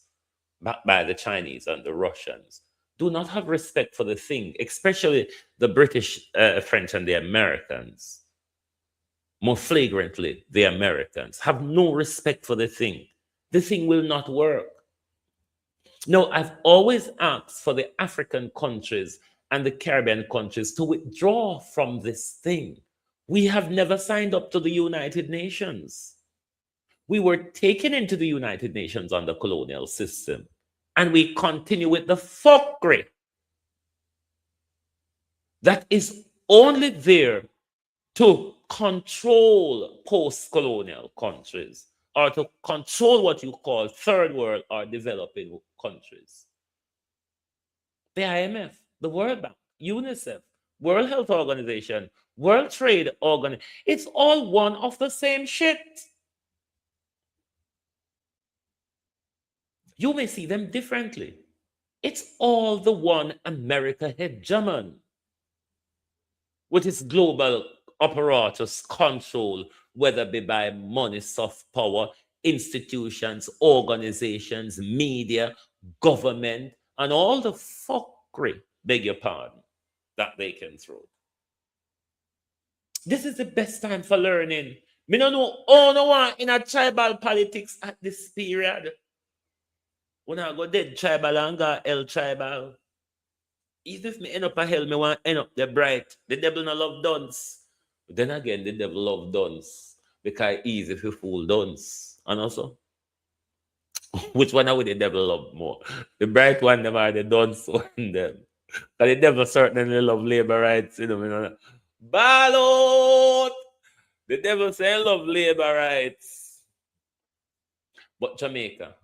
backed by the Chinese and the Russians, do not have respect for the thing, especially the British, French, and the Americans, more flagrantly, the Americans, have no respect for the thing will not work. No, I've always asked for the African countries and the Caribbean countries to withdraw from this thing. We have never signed up to the United Nations. We were taken into the United Nations under colonial system, and we continue with the fuckery that is only there to control post-colonial countries, or to control what you call third world or developing countries. The IMF, the World Bank, UNICEF, World Health Organization, World Trade Organization, it's all one of the same shit. You may see them differently. It's all the one America hegemon with its global apparatus control, whether it be by money, soft power, institutions, organizations, media, government, and all the fuckery, beg your pardon, that they can throw. This is the best time for learning. Me no know all no one in a tribal politics at this period. When I go dead tribal and go hell tribal. Even if me end up a hell, me want end up the bright. The devil no love dunce. But then again, the devil love dunce. Because easy if you fool dunce. And also, which one would the devil love more? The bright one them or the dunce one them? Because the devil certainly love labor rights. You know, ball out! The devil say love labor rights. But Jamaica,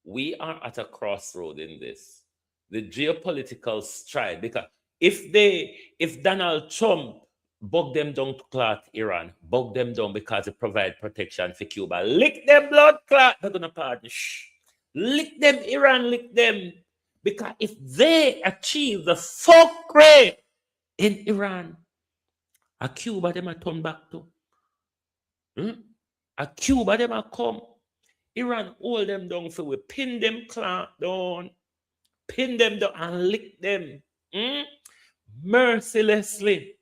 we are at a crossroad in this. The geopolitical stride, because if Donald Trump bug them down to clot Iran, bug them down because it provide protection for Cuba, lick them blood clot, they're gonna pardon. Lick them Iran, lick them. Because if they achieve the fuckery in Iran, a Cuba them a turn back to. A Cuba them a come. Iran hold them down for we pin them clot down. Pin them down and lick them mercilessly.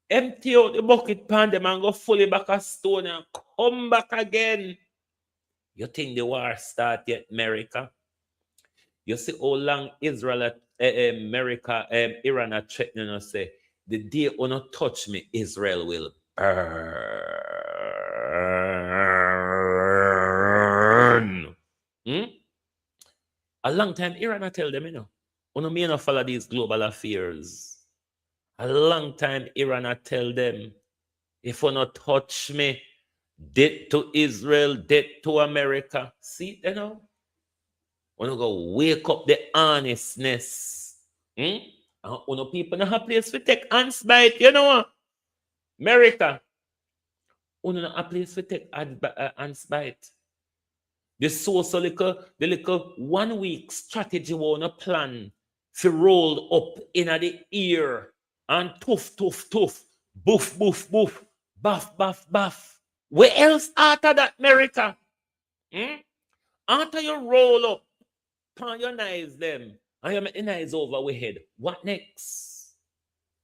Empty out the bucket pan them and go fully back a stone and come back again. You think the war start yet, America? You see how long Israel, Iran are threatening us, say, the day you not touch me, Israel will burn. A long time, Iran I tell them, you may not follow these global affairs. A long time, Iran I tell them, if you not touch me, Debt to Israel, debt to America. See, you know? When you go wake up the honestness. And when people not have place to take hands bite, you know what? America. When not a place to take hands bite. The social the little 1 week strategy wanna plan for roll up in the ear and tuff, boof, buff. Where else after that, America? After you roll up, pan your knives them, and you make the knives over we head. What next?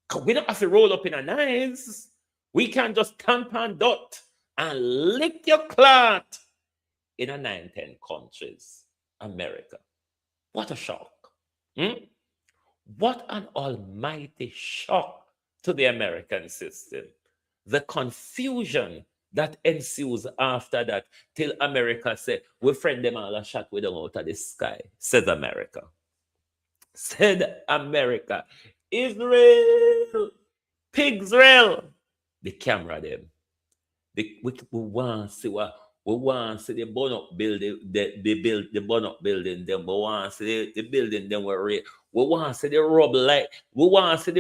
Cause we don't have to roll up in a knives. We can just tamp and dot and lick your clot in a 9-10 countries. America. What a shock. What an almighty shock to the American system. The confusion that ensues after that, till America said, we friend them all a shot with them out of the sky, says America. Said America. Israel, Pigsrael, the camera them. We want to see what we want to see the burn up building, the burn up building them. We want to see the building them we want to see the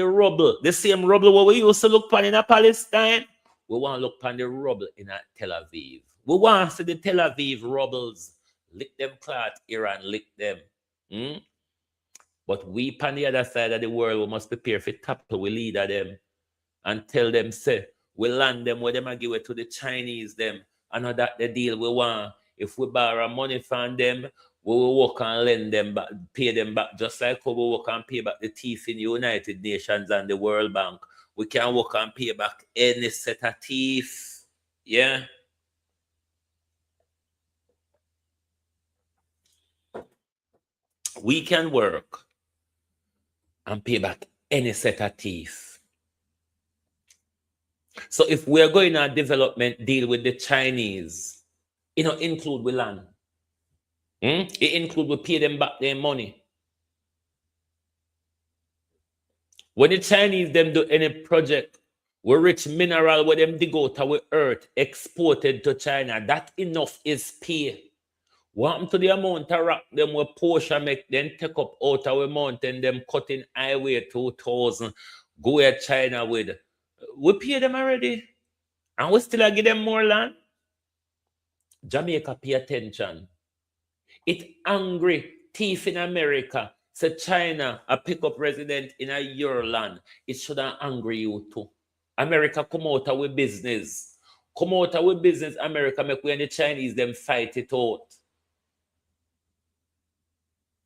rubble the same rubble what we used to look upon in Palestine. We want to look upon the rubble in Tel Aviv. We want to see the Tel Aviv rubbles. Lick them clot, Iran, lick them. But we on the other side of the world, we must prepare for tackle we leader them and tell them, say, we land them where them and give it to the Chinese them. And that the deal we want. If we borrow money from them, we will work and lend them back, pay them back, just like we work and pay back the thief in the United Nations and the World Bank. We can work and pay back any set of thief. Yeah. We can work and pay back any set of thief. So if we're going on development deal with the Chinese, include we land. It include we pay them back their money. When the Chinese them do any project, we rich mineral where them dig out our earth, exported to China, that enough is pay. What happened to the amount of rock them we Porsche make them take up out our mountain, them cutting highway 2000, go where China with. We pay them already. And we still give them more land. Jamaica, pay attention. It angry thief in America. So China, a pick up resident in your land. It shouldn't angry you too. America come out with business. Come out with business, America, make we and the Chinese them fight it out.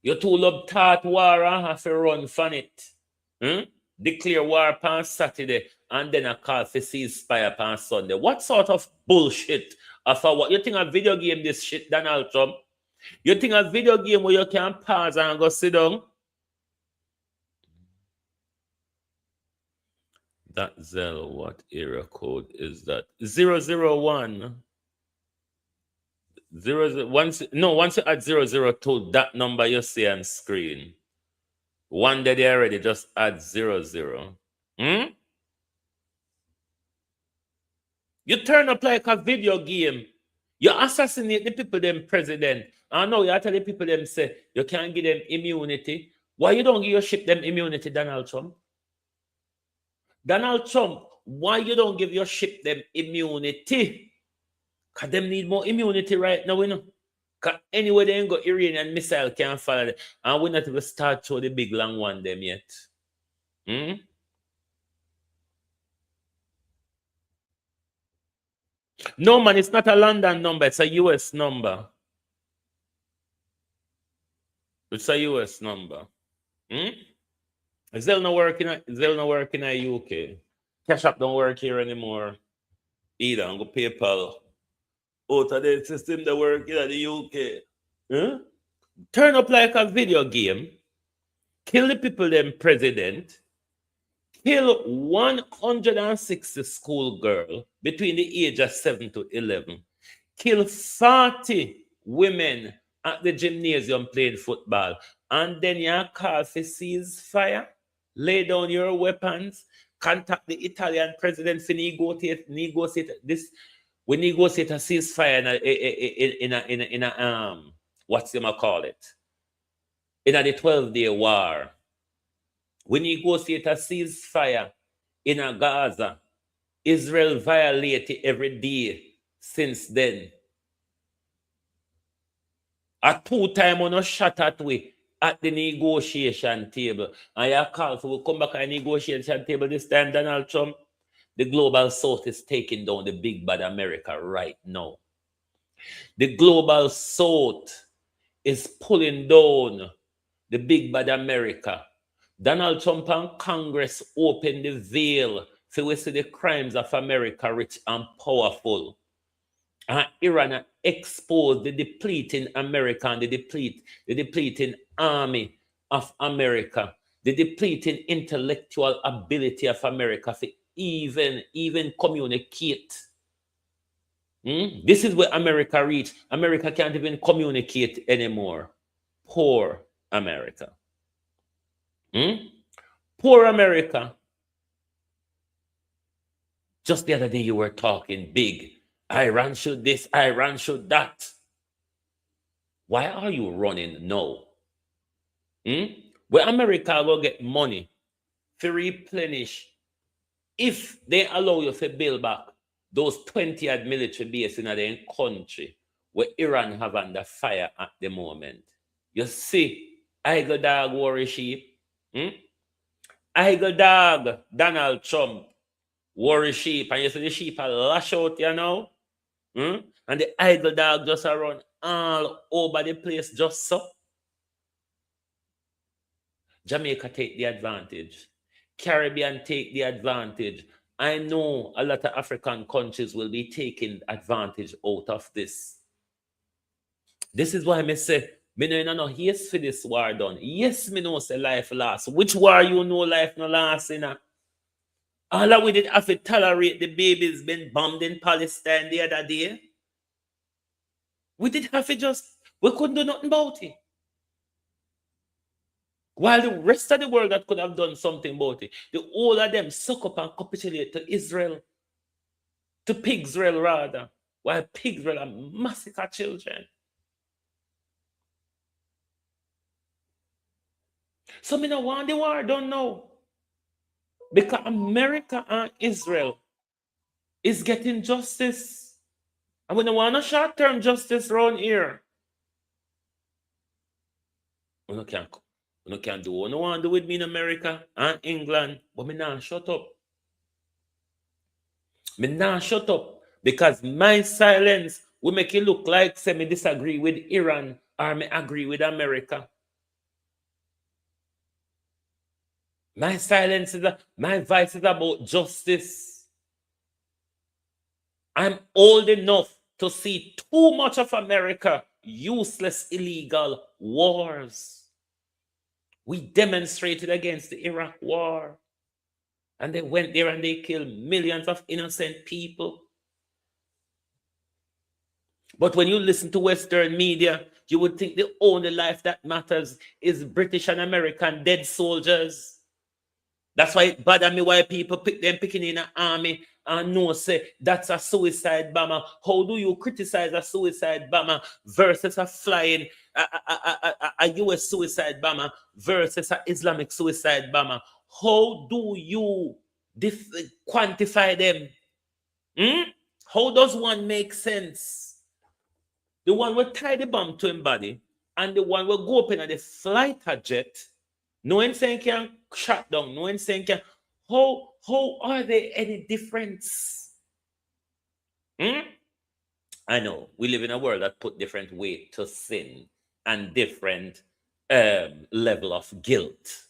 You two love start war and have to run from it. Declare war upon Saturday and then a call for ceasefire upon Sunday. What sort of bullshit of what? You think a video game this shit, Donald Trump? You think a video game where you can pause and go sit down? That Zell, what area code is that? 001. Once you add 002, that number you see on screen. One day they already just add 00. You turn up like a video game. You assassinate the people them president. And now you tell the people them say you can't give them immunity. Why you don't give your ship them immunity, Donald Trump? Donald Trump, why you don't give your ship them immunity? Because them need more immunity right now, you know. Because anyway they ain't got Iranian missile can't follow them. And we're not even start to the big long one them yet. No man, it's not a London number, it's a US number. It's a US number. Zelle not working in UK. Cash App don't work here anymore. Either. I'm going to PayPal. Out of the system that work in the UK. Turn up like a video game. Kill the people them president. Kill 160 schoolgirl between the age of 7 to 11. Kill 40 women at the gymnasium playing football. And then you call for ceasefire. Lay down your weapons. Contact the Italian president to negotiate this. We negotiate a ceasefire in a what's them call it? In a the 12-day war. We negotiate a ceasefire in a Gaza. Israel violated every day since then. A 2 times on a shot at we at the negotiation table. And you call for we come back at the negotiation table this time, Donald Trump. The global south is taking down the big bad America right now. The global south is pulling down the big bad America. Donald Trump and Congress opened the veil so we see the crimes of America rich and powerful. And Iran exposed the depleting America and the depleting army of America, the depleting intellectual ability of America to even communicate. This is where America reached. America can't even communicate anymore. Poor America. Poor America. Just the other day you were talking big. Iran should this, Iran should that. Why are you running now? Where America will get money to replenish if they allow you to build back those 20 odd military bases in their country where Iran have under fire at the moment. You see, I go dog worry sheep. I go dog Donald Trump worry sheep, and you see the sheep are lash out, you know. And the idle dog just run all over the place just so. Jamaica take the advantage. Caribbean take the advantage. I know a lot of African countries will be taking advantage out of this. This is why I say, me no yes for this war done. Yes, me know say life last. Which war you know life no last, you know? All that we did have to tolerate the babies being bombed in Palestine the other day. We did have to we couldn't do nothing about it. While the rest of the world that could have done something about it, the whole of them suck up and capitulate to Israel, to Pigsrael rather, while Pigsrael are massacre children. So me no want the war done now. Because America and Israel is getting justice. And we don't want a short-term justice around here. We no can't do what we want to do with me in America and England. But me nah shut up. Me nah shut up. Because my silence will make it look like say me disagree with Iran or me agree with America. My silence my voice is about justice. I'm old enough to see too much of America useless, illegal wars. We demonstrated against the Iraq war. And they went there and they killed millions of innocent people. But when you listen to Western media, you would think the only life that matters is British and American dead soldiers. That's why it bothers me why people picking in an army and no say that's a suicide bomber. How do you criticize a suicide bomber versus a flying a US suicide bomber versus an Islamic suicide bomber? How do you quantify them? How does one make sense? The one will tie the bomb to him body and the one will go up in the fighter jet. No one saying can shut down. No one saying can. How are they any difference? I know we live in a world that put different weight to sin and different level of guilt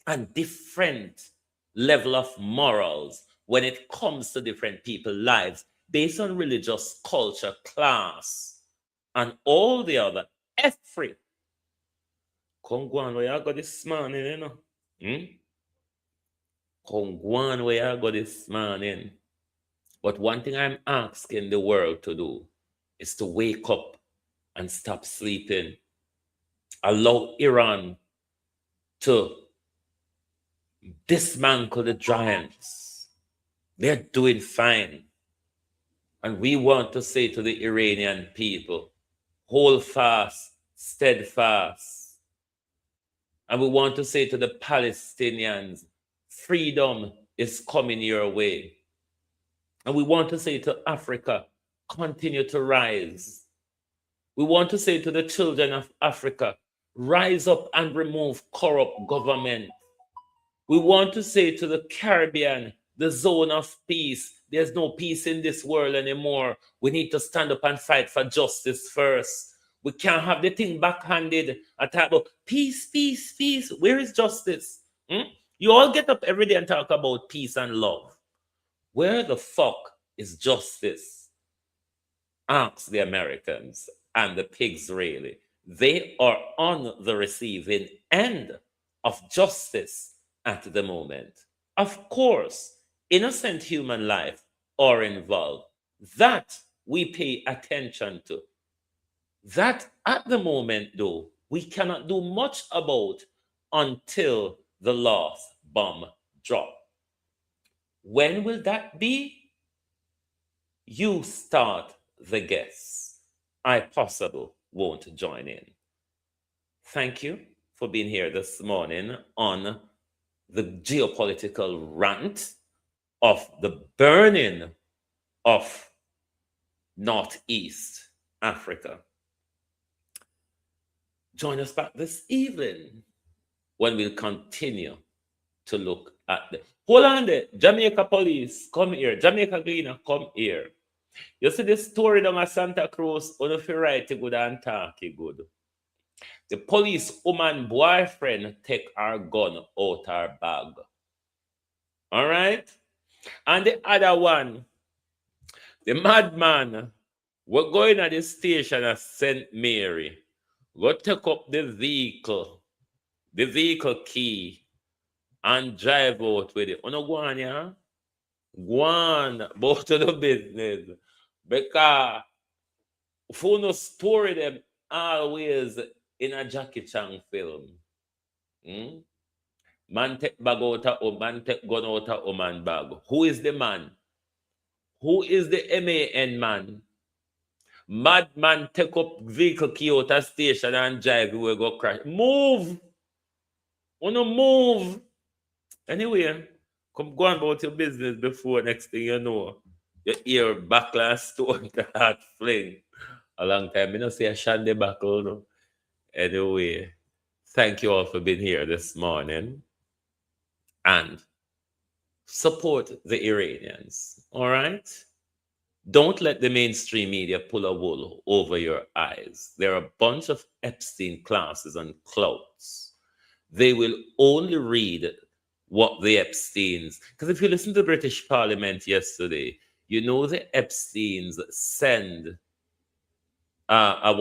and different level of morals when it comes to different people's lives based on religious culture, class, and all the other every. Come go on where I got this morning, you know. Come go on where I got this morning. But one thing I'm asking the world to do is to wake up and stop sleeping. Allow Iran to dismantle the giants. They're doing fine. And we want to say to the Iranian people, hold fast, steadfast. And we want to say to the Palestinians, freedom is coming your way. And we want to say to Africa, continue to rise. We want to say to the children of Africa, rise up and remove corrupt government. We want to say to the Caribbean, the zone of peace. There's no peace in this world anymore. We need to stand up and fight for justice first. We can't have the thing backhanded and talk about peace, peace, peace. Where is justice? You all get up every day and talk about peace and love. Where the fuck is justice? Ask the Americans and the pigs really. They are on the receiving end of justice at the moment. Of course, innocent human life are involved. That we pay attention to. That at the moment, though, we cannot do much about until the last bomb drop. When will that be? You start the guess. I possibly won't join in. Thank you for being here this morning on the geopolitical rant of the burning of Northeast Africa. Join us back this evening when we'll continue to look at the... Hold on there. Jamaica police, come here. Jamaica Greener, come here. You see this story down at Santa Cruz, on if you write it good and talk it good. The police woman boyfriend take her gun out her bag. All right? And the other one, the madman, we're going at the station at St. Mary. Go take up the vehicle key, and drive out with it. No go on, yeah? Go on, both to the business. Because if you no story them always in a Jackie Chan film. Man take bag out of man take gun out of woman bag. Who is the man? Who is the MAN man? Madman take up vehicle key out of station and drive, we go crash. Move! Wanna move? Anyway, come go on about your business before next thing you know, you hear backlash stone to heart fling. A long time, I don't see a shandy buckle. No? Anyway, thank you all for being here this morning. And support the Iranians, all right? Don't let the mainstream media pull a wool over your eyes. There are a bunch of Epstein classes and clouts. They will only read what the Epsteins... Because if you listen to the British Parliament yesterday, you know the Epsteins send a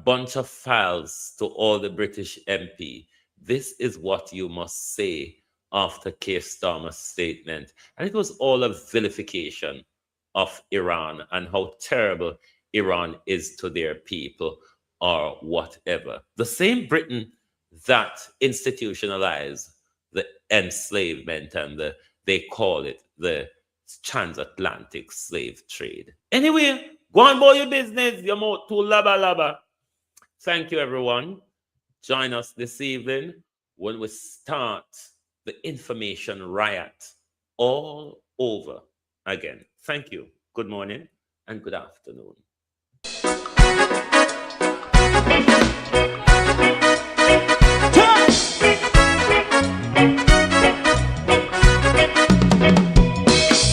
bunch of files to all the British MP. This is what you must say after Keir Starmer's statement. And it was all a vilification of Iran and how terrible Iran is to their people or whatever. The same Britain that institutionalized the enslavement and they call it the transatlantic slave trade. Anyway, go on about your business. You're more too laba laba. Thank you, everyone. Join us this evening when we start the information riot all over again. Thank you. Good morning and good afternoon.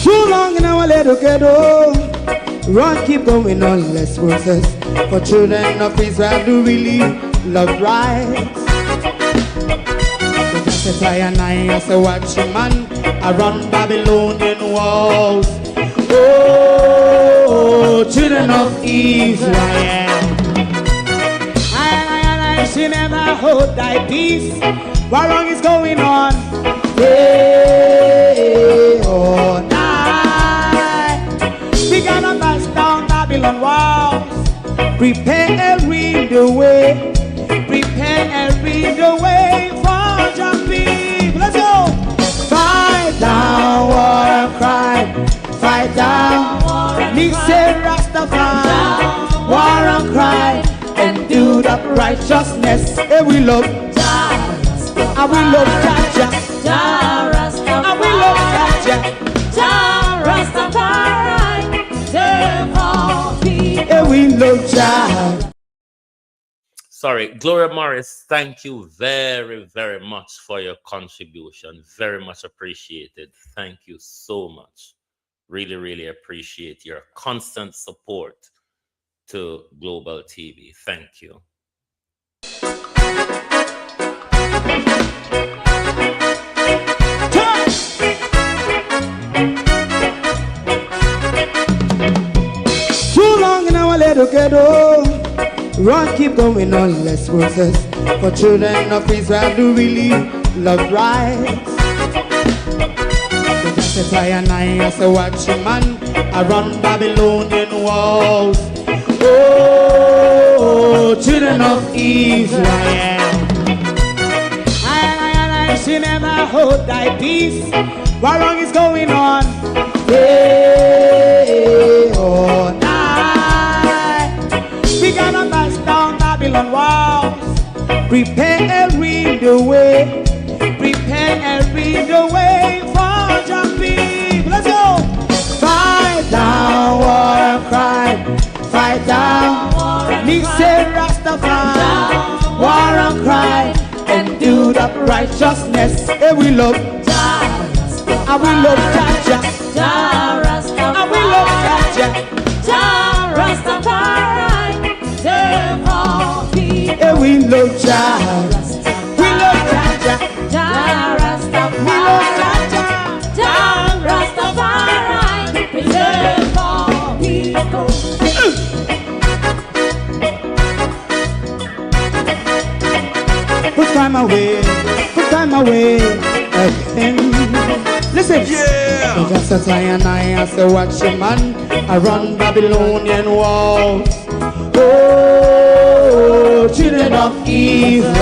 Too long in our little ghetto, run keep going on, less process. For children of Israel do really love rights. So just as I as a watchman around Babylonian walls. Oh, children of Israel, I should never hold thy peace. What wrong is going on? Hey, oh, night. We gotta bust down Babylon walls. Prepare and read the way. Prepare and read the way for your people. Let's go. Fight down war cry. Fight down. up righteousness. And we love Jah, and we love Jah, Jah Rasta, and we love Jah, Jah Rastafari, save all people. And we love Jah. Sorry, Gloria Morris, thank you very, very much for your contribution. Very much appreciated. Thank you so much. Really, really appreciate your constant support to Global TV. Thank you. Too long in our little ghetto. Run, keep going on, let's process. For children of Israel do really love rights. So just as I and I as a watching man, I run Babylonian walls. Oh, children of Israel, I should never hold thy peace. What wrong is going on? Hey, oh, we gonna bust down Babylon walls. Prepare and read the way. Prepare and read the way for your people. Let's go. Fight down war and crime. Fight down war and crime. Say Rastafari. War and crime. And do the righteousness. And we love Jah. And we love Jah. Jah Rastafari. And we love Jah. Jah Rastafari. Save all people. And we love Jah. We love Jah. Jah Rastafari. We love Jah. Jah Rastafari. Save all people. Put time away. Put time away again. Listen. Yeah. Just as I and I as a watching man, I run Babylonian walls. Oh, children of Israel,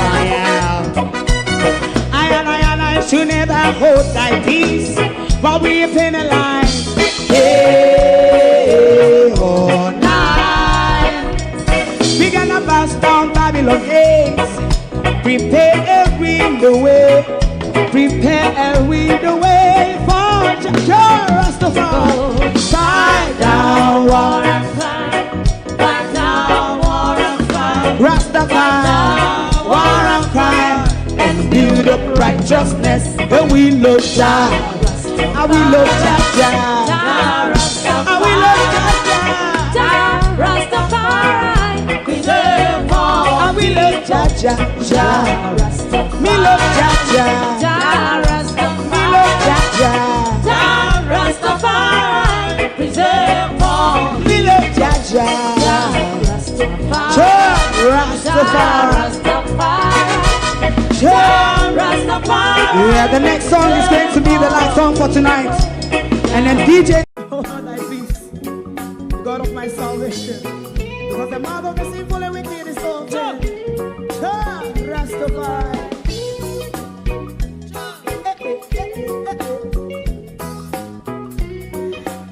I should never hold thy peace while we penalize. Hey, oh, night. We gonna bust down Babylon gates. Prepare and read the way. Prepare and read the way for Jah Rastafari. Fight down war and crime. Rastafari, war and crime, and build up righteousness. And we love Jah, and we love Jah, and we love Jah, Rastafari, preserve all. And we love Jah, me love Jah, me love Jah, Rastafari, preserve all. Me love Jah, Rastafari. Yeah, the next song is going to be the last song for tonight. And then DJ, oh thy peace, God of my salvation, because the mouth of the sinful and wicked is open. Rastafari.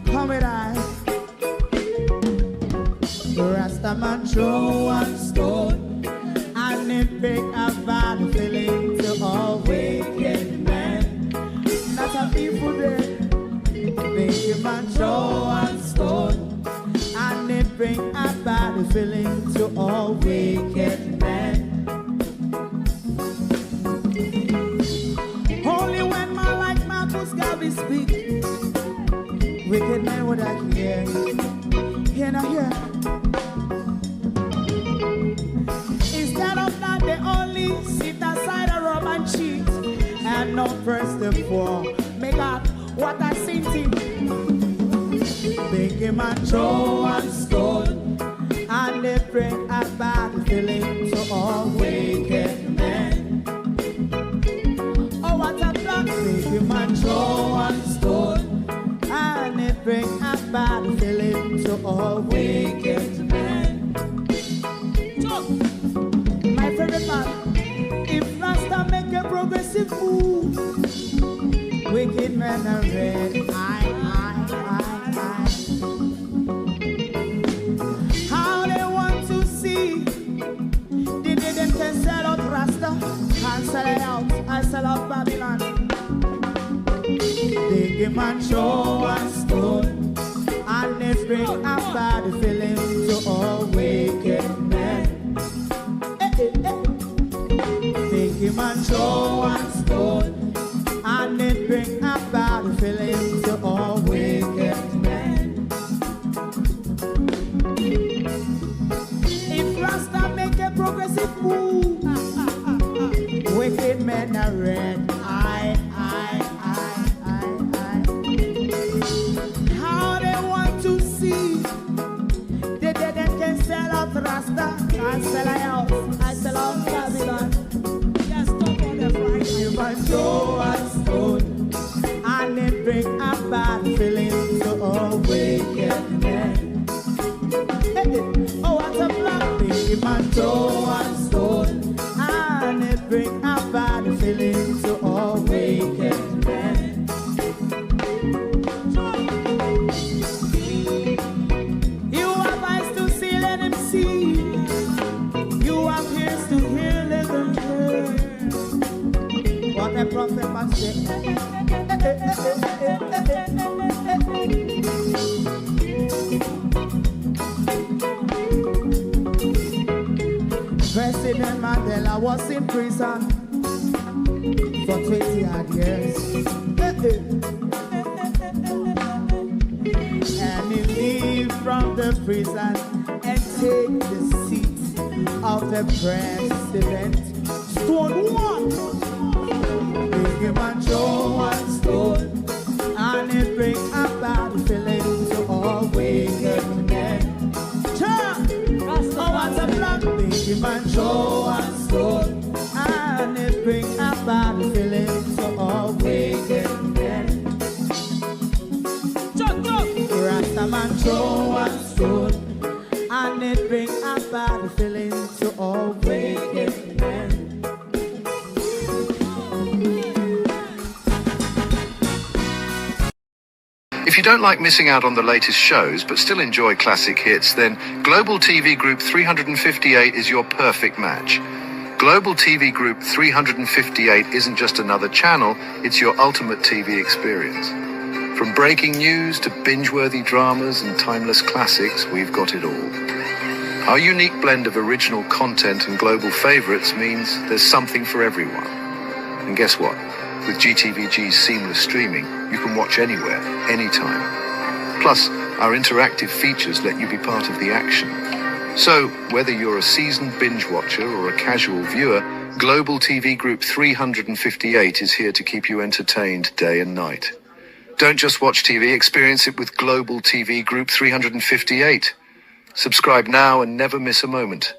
Come with I. Rastaman throw one stone, and it bring a bad feeling to all wicked men. Not a people there. Make a man throw one stone, and it bring a bad feeling to all wicked men. Only when man like Marcus Garvey speak, wicked men would I hear. Hear now hear. Instead of that, they only sit aside and rub and cheat, and not first and four. Make up what I seen to. Make him a throw and stone, and they bring a bad feeling to all wicked men. Oh, what a black. Make him a throw and stone, and they bring a bad feeling to all wicked men. My favorite man, if Rasta make a progressive move, wicked men are red. How they want to see I sell out Babylon. They give man show and stone, and they bring a bad feeling to all wicked men. They give man show and stone, and they bring a bad feeling to all wicked men. If Rasta make a progressive move, wicked men are red. How they want to see the dead can sell out Rasta. I sell out, I sell out Babylon. Yes, stop on the Friday. Human show and stone, and they bring a bad feeling to all wicked men. Oh, what a black thing, human show and stone, and they bring a bad feeling to all wicked men. You have eyes to see, let him see. You have ears to hear, let them hear. What a prophet must say. President Mandela was in prison for 20 odd years. And he leave from the prison and take the seat of the president. Stone one, big him and show one stone, and it bring a bad feeling to all wicked men. Oh, what's a black big him and show one stone, and it bring a bad feeling to all wicked men. Rasta man show one stone, and it bring a bad feeling to all wicked men. If you don't like missing out on the latest shows but still enjoy classic hits, then Global TV Group 358 is your perfect match. Global TV Group 358 isn't just another channel, it's your ultimate TV experience. From breaking news to binge-worthy dramas and timeless classics, we've got it all. Our unique blend of original content and global favorites means there's something for everyone. And guess what? With GTVG's seamless streaming, you can watch anywhere, anytime. Plus, our interactive features let you be part of the action. So, whether you're a seasoned binge watcher or a casual viewer, Global TV Group 358 is here to keep you entertained day and night. Don't just watch TV, experience it with Global TV Group 358. Subscribe now and never miss a moment.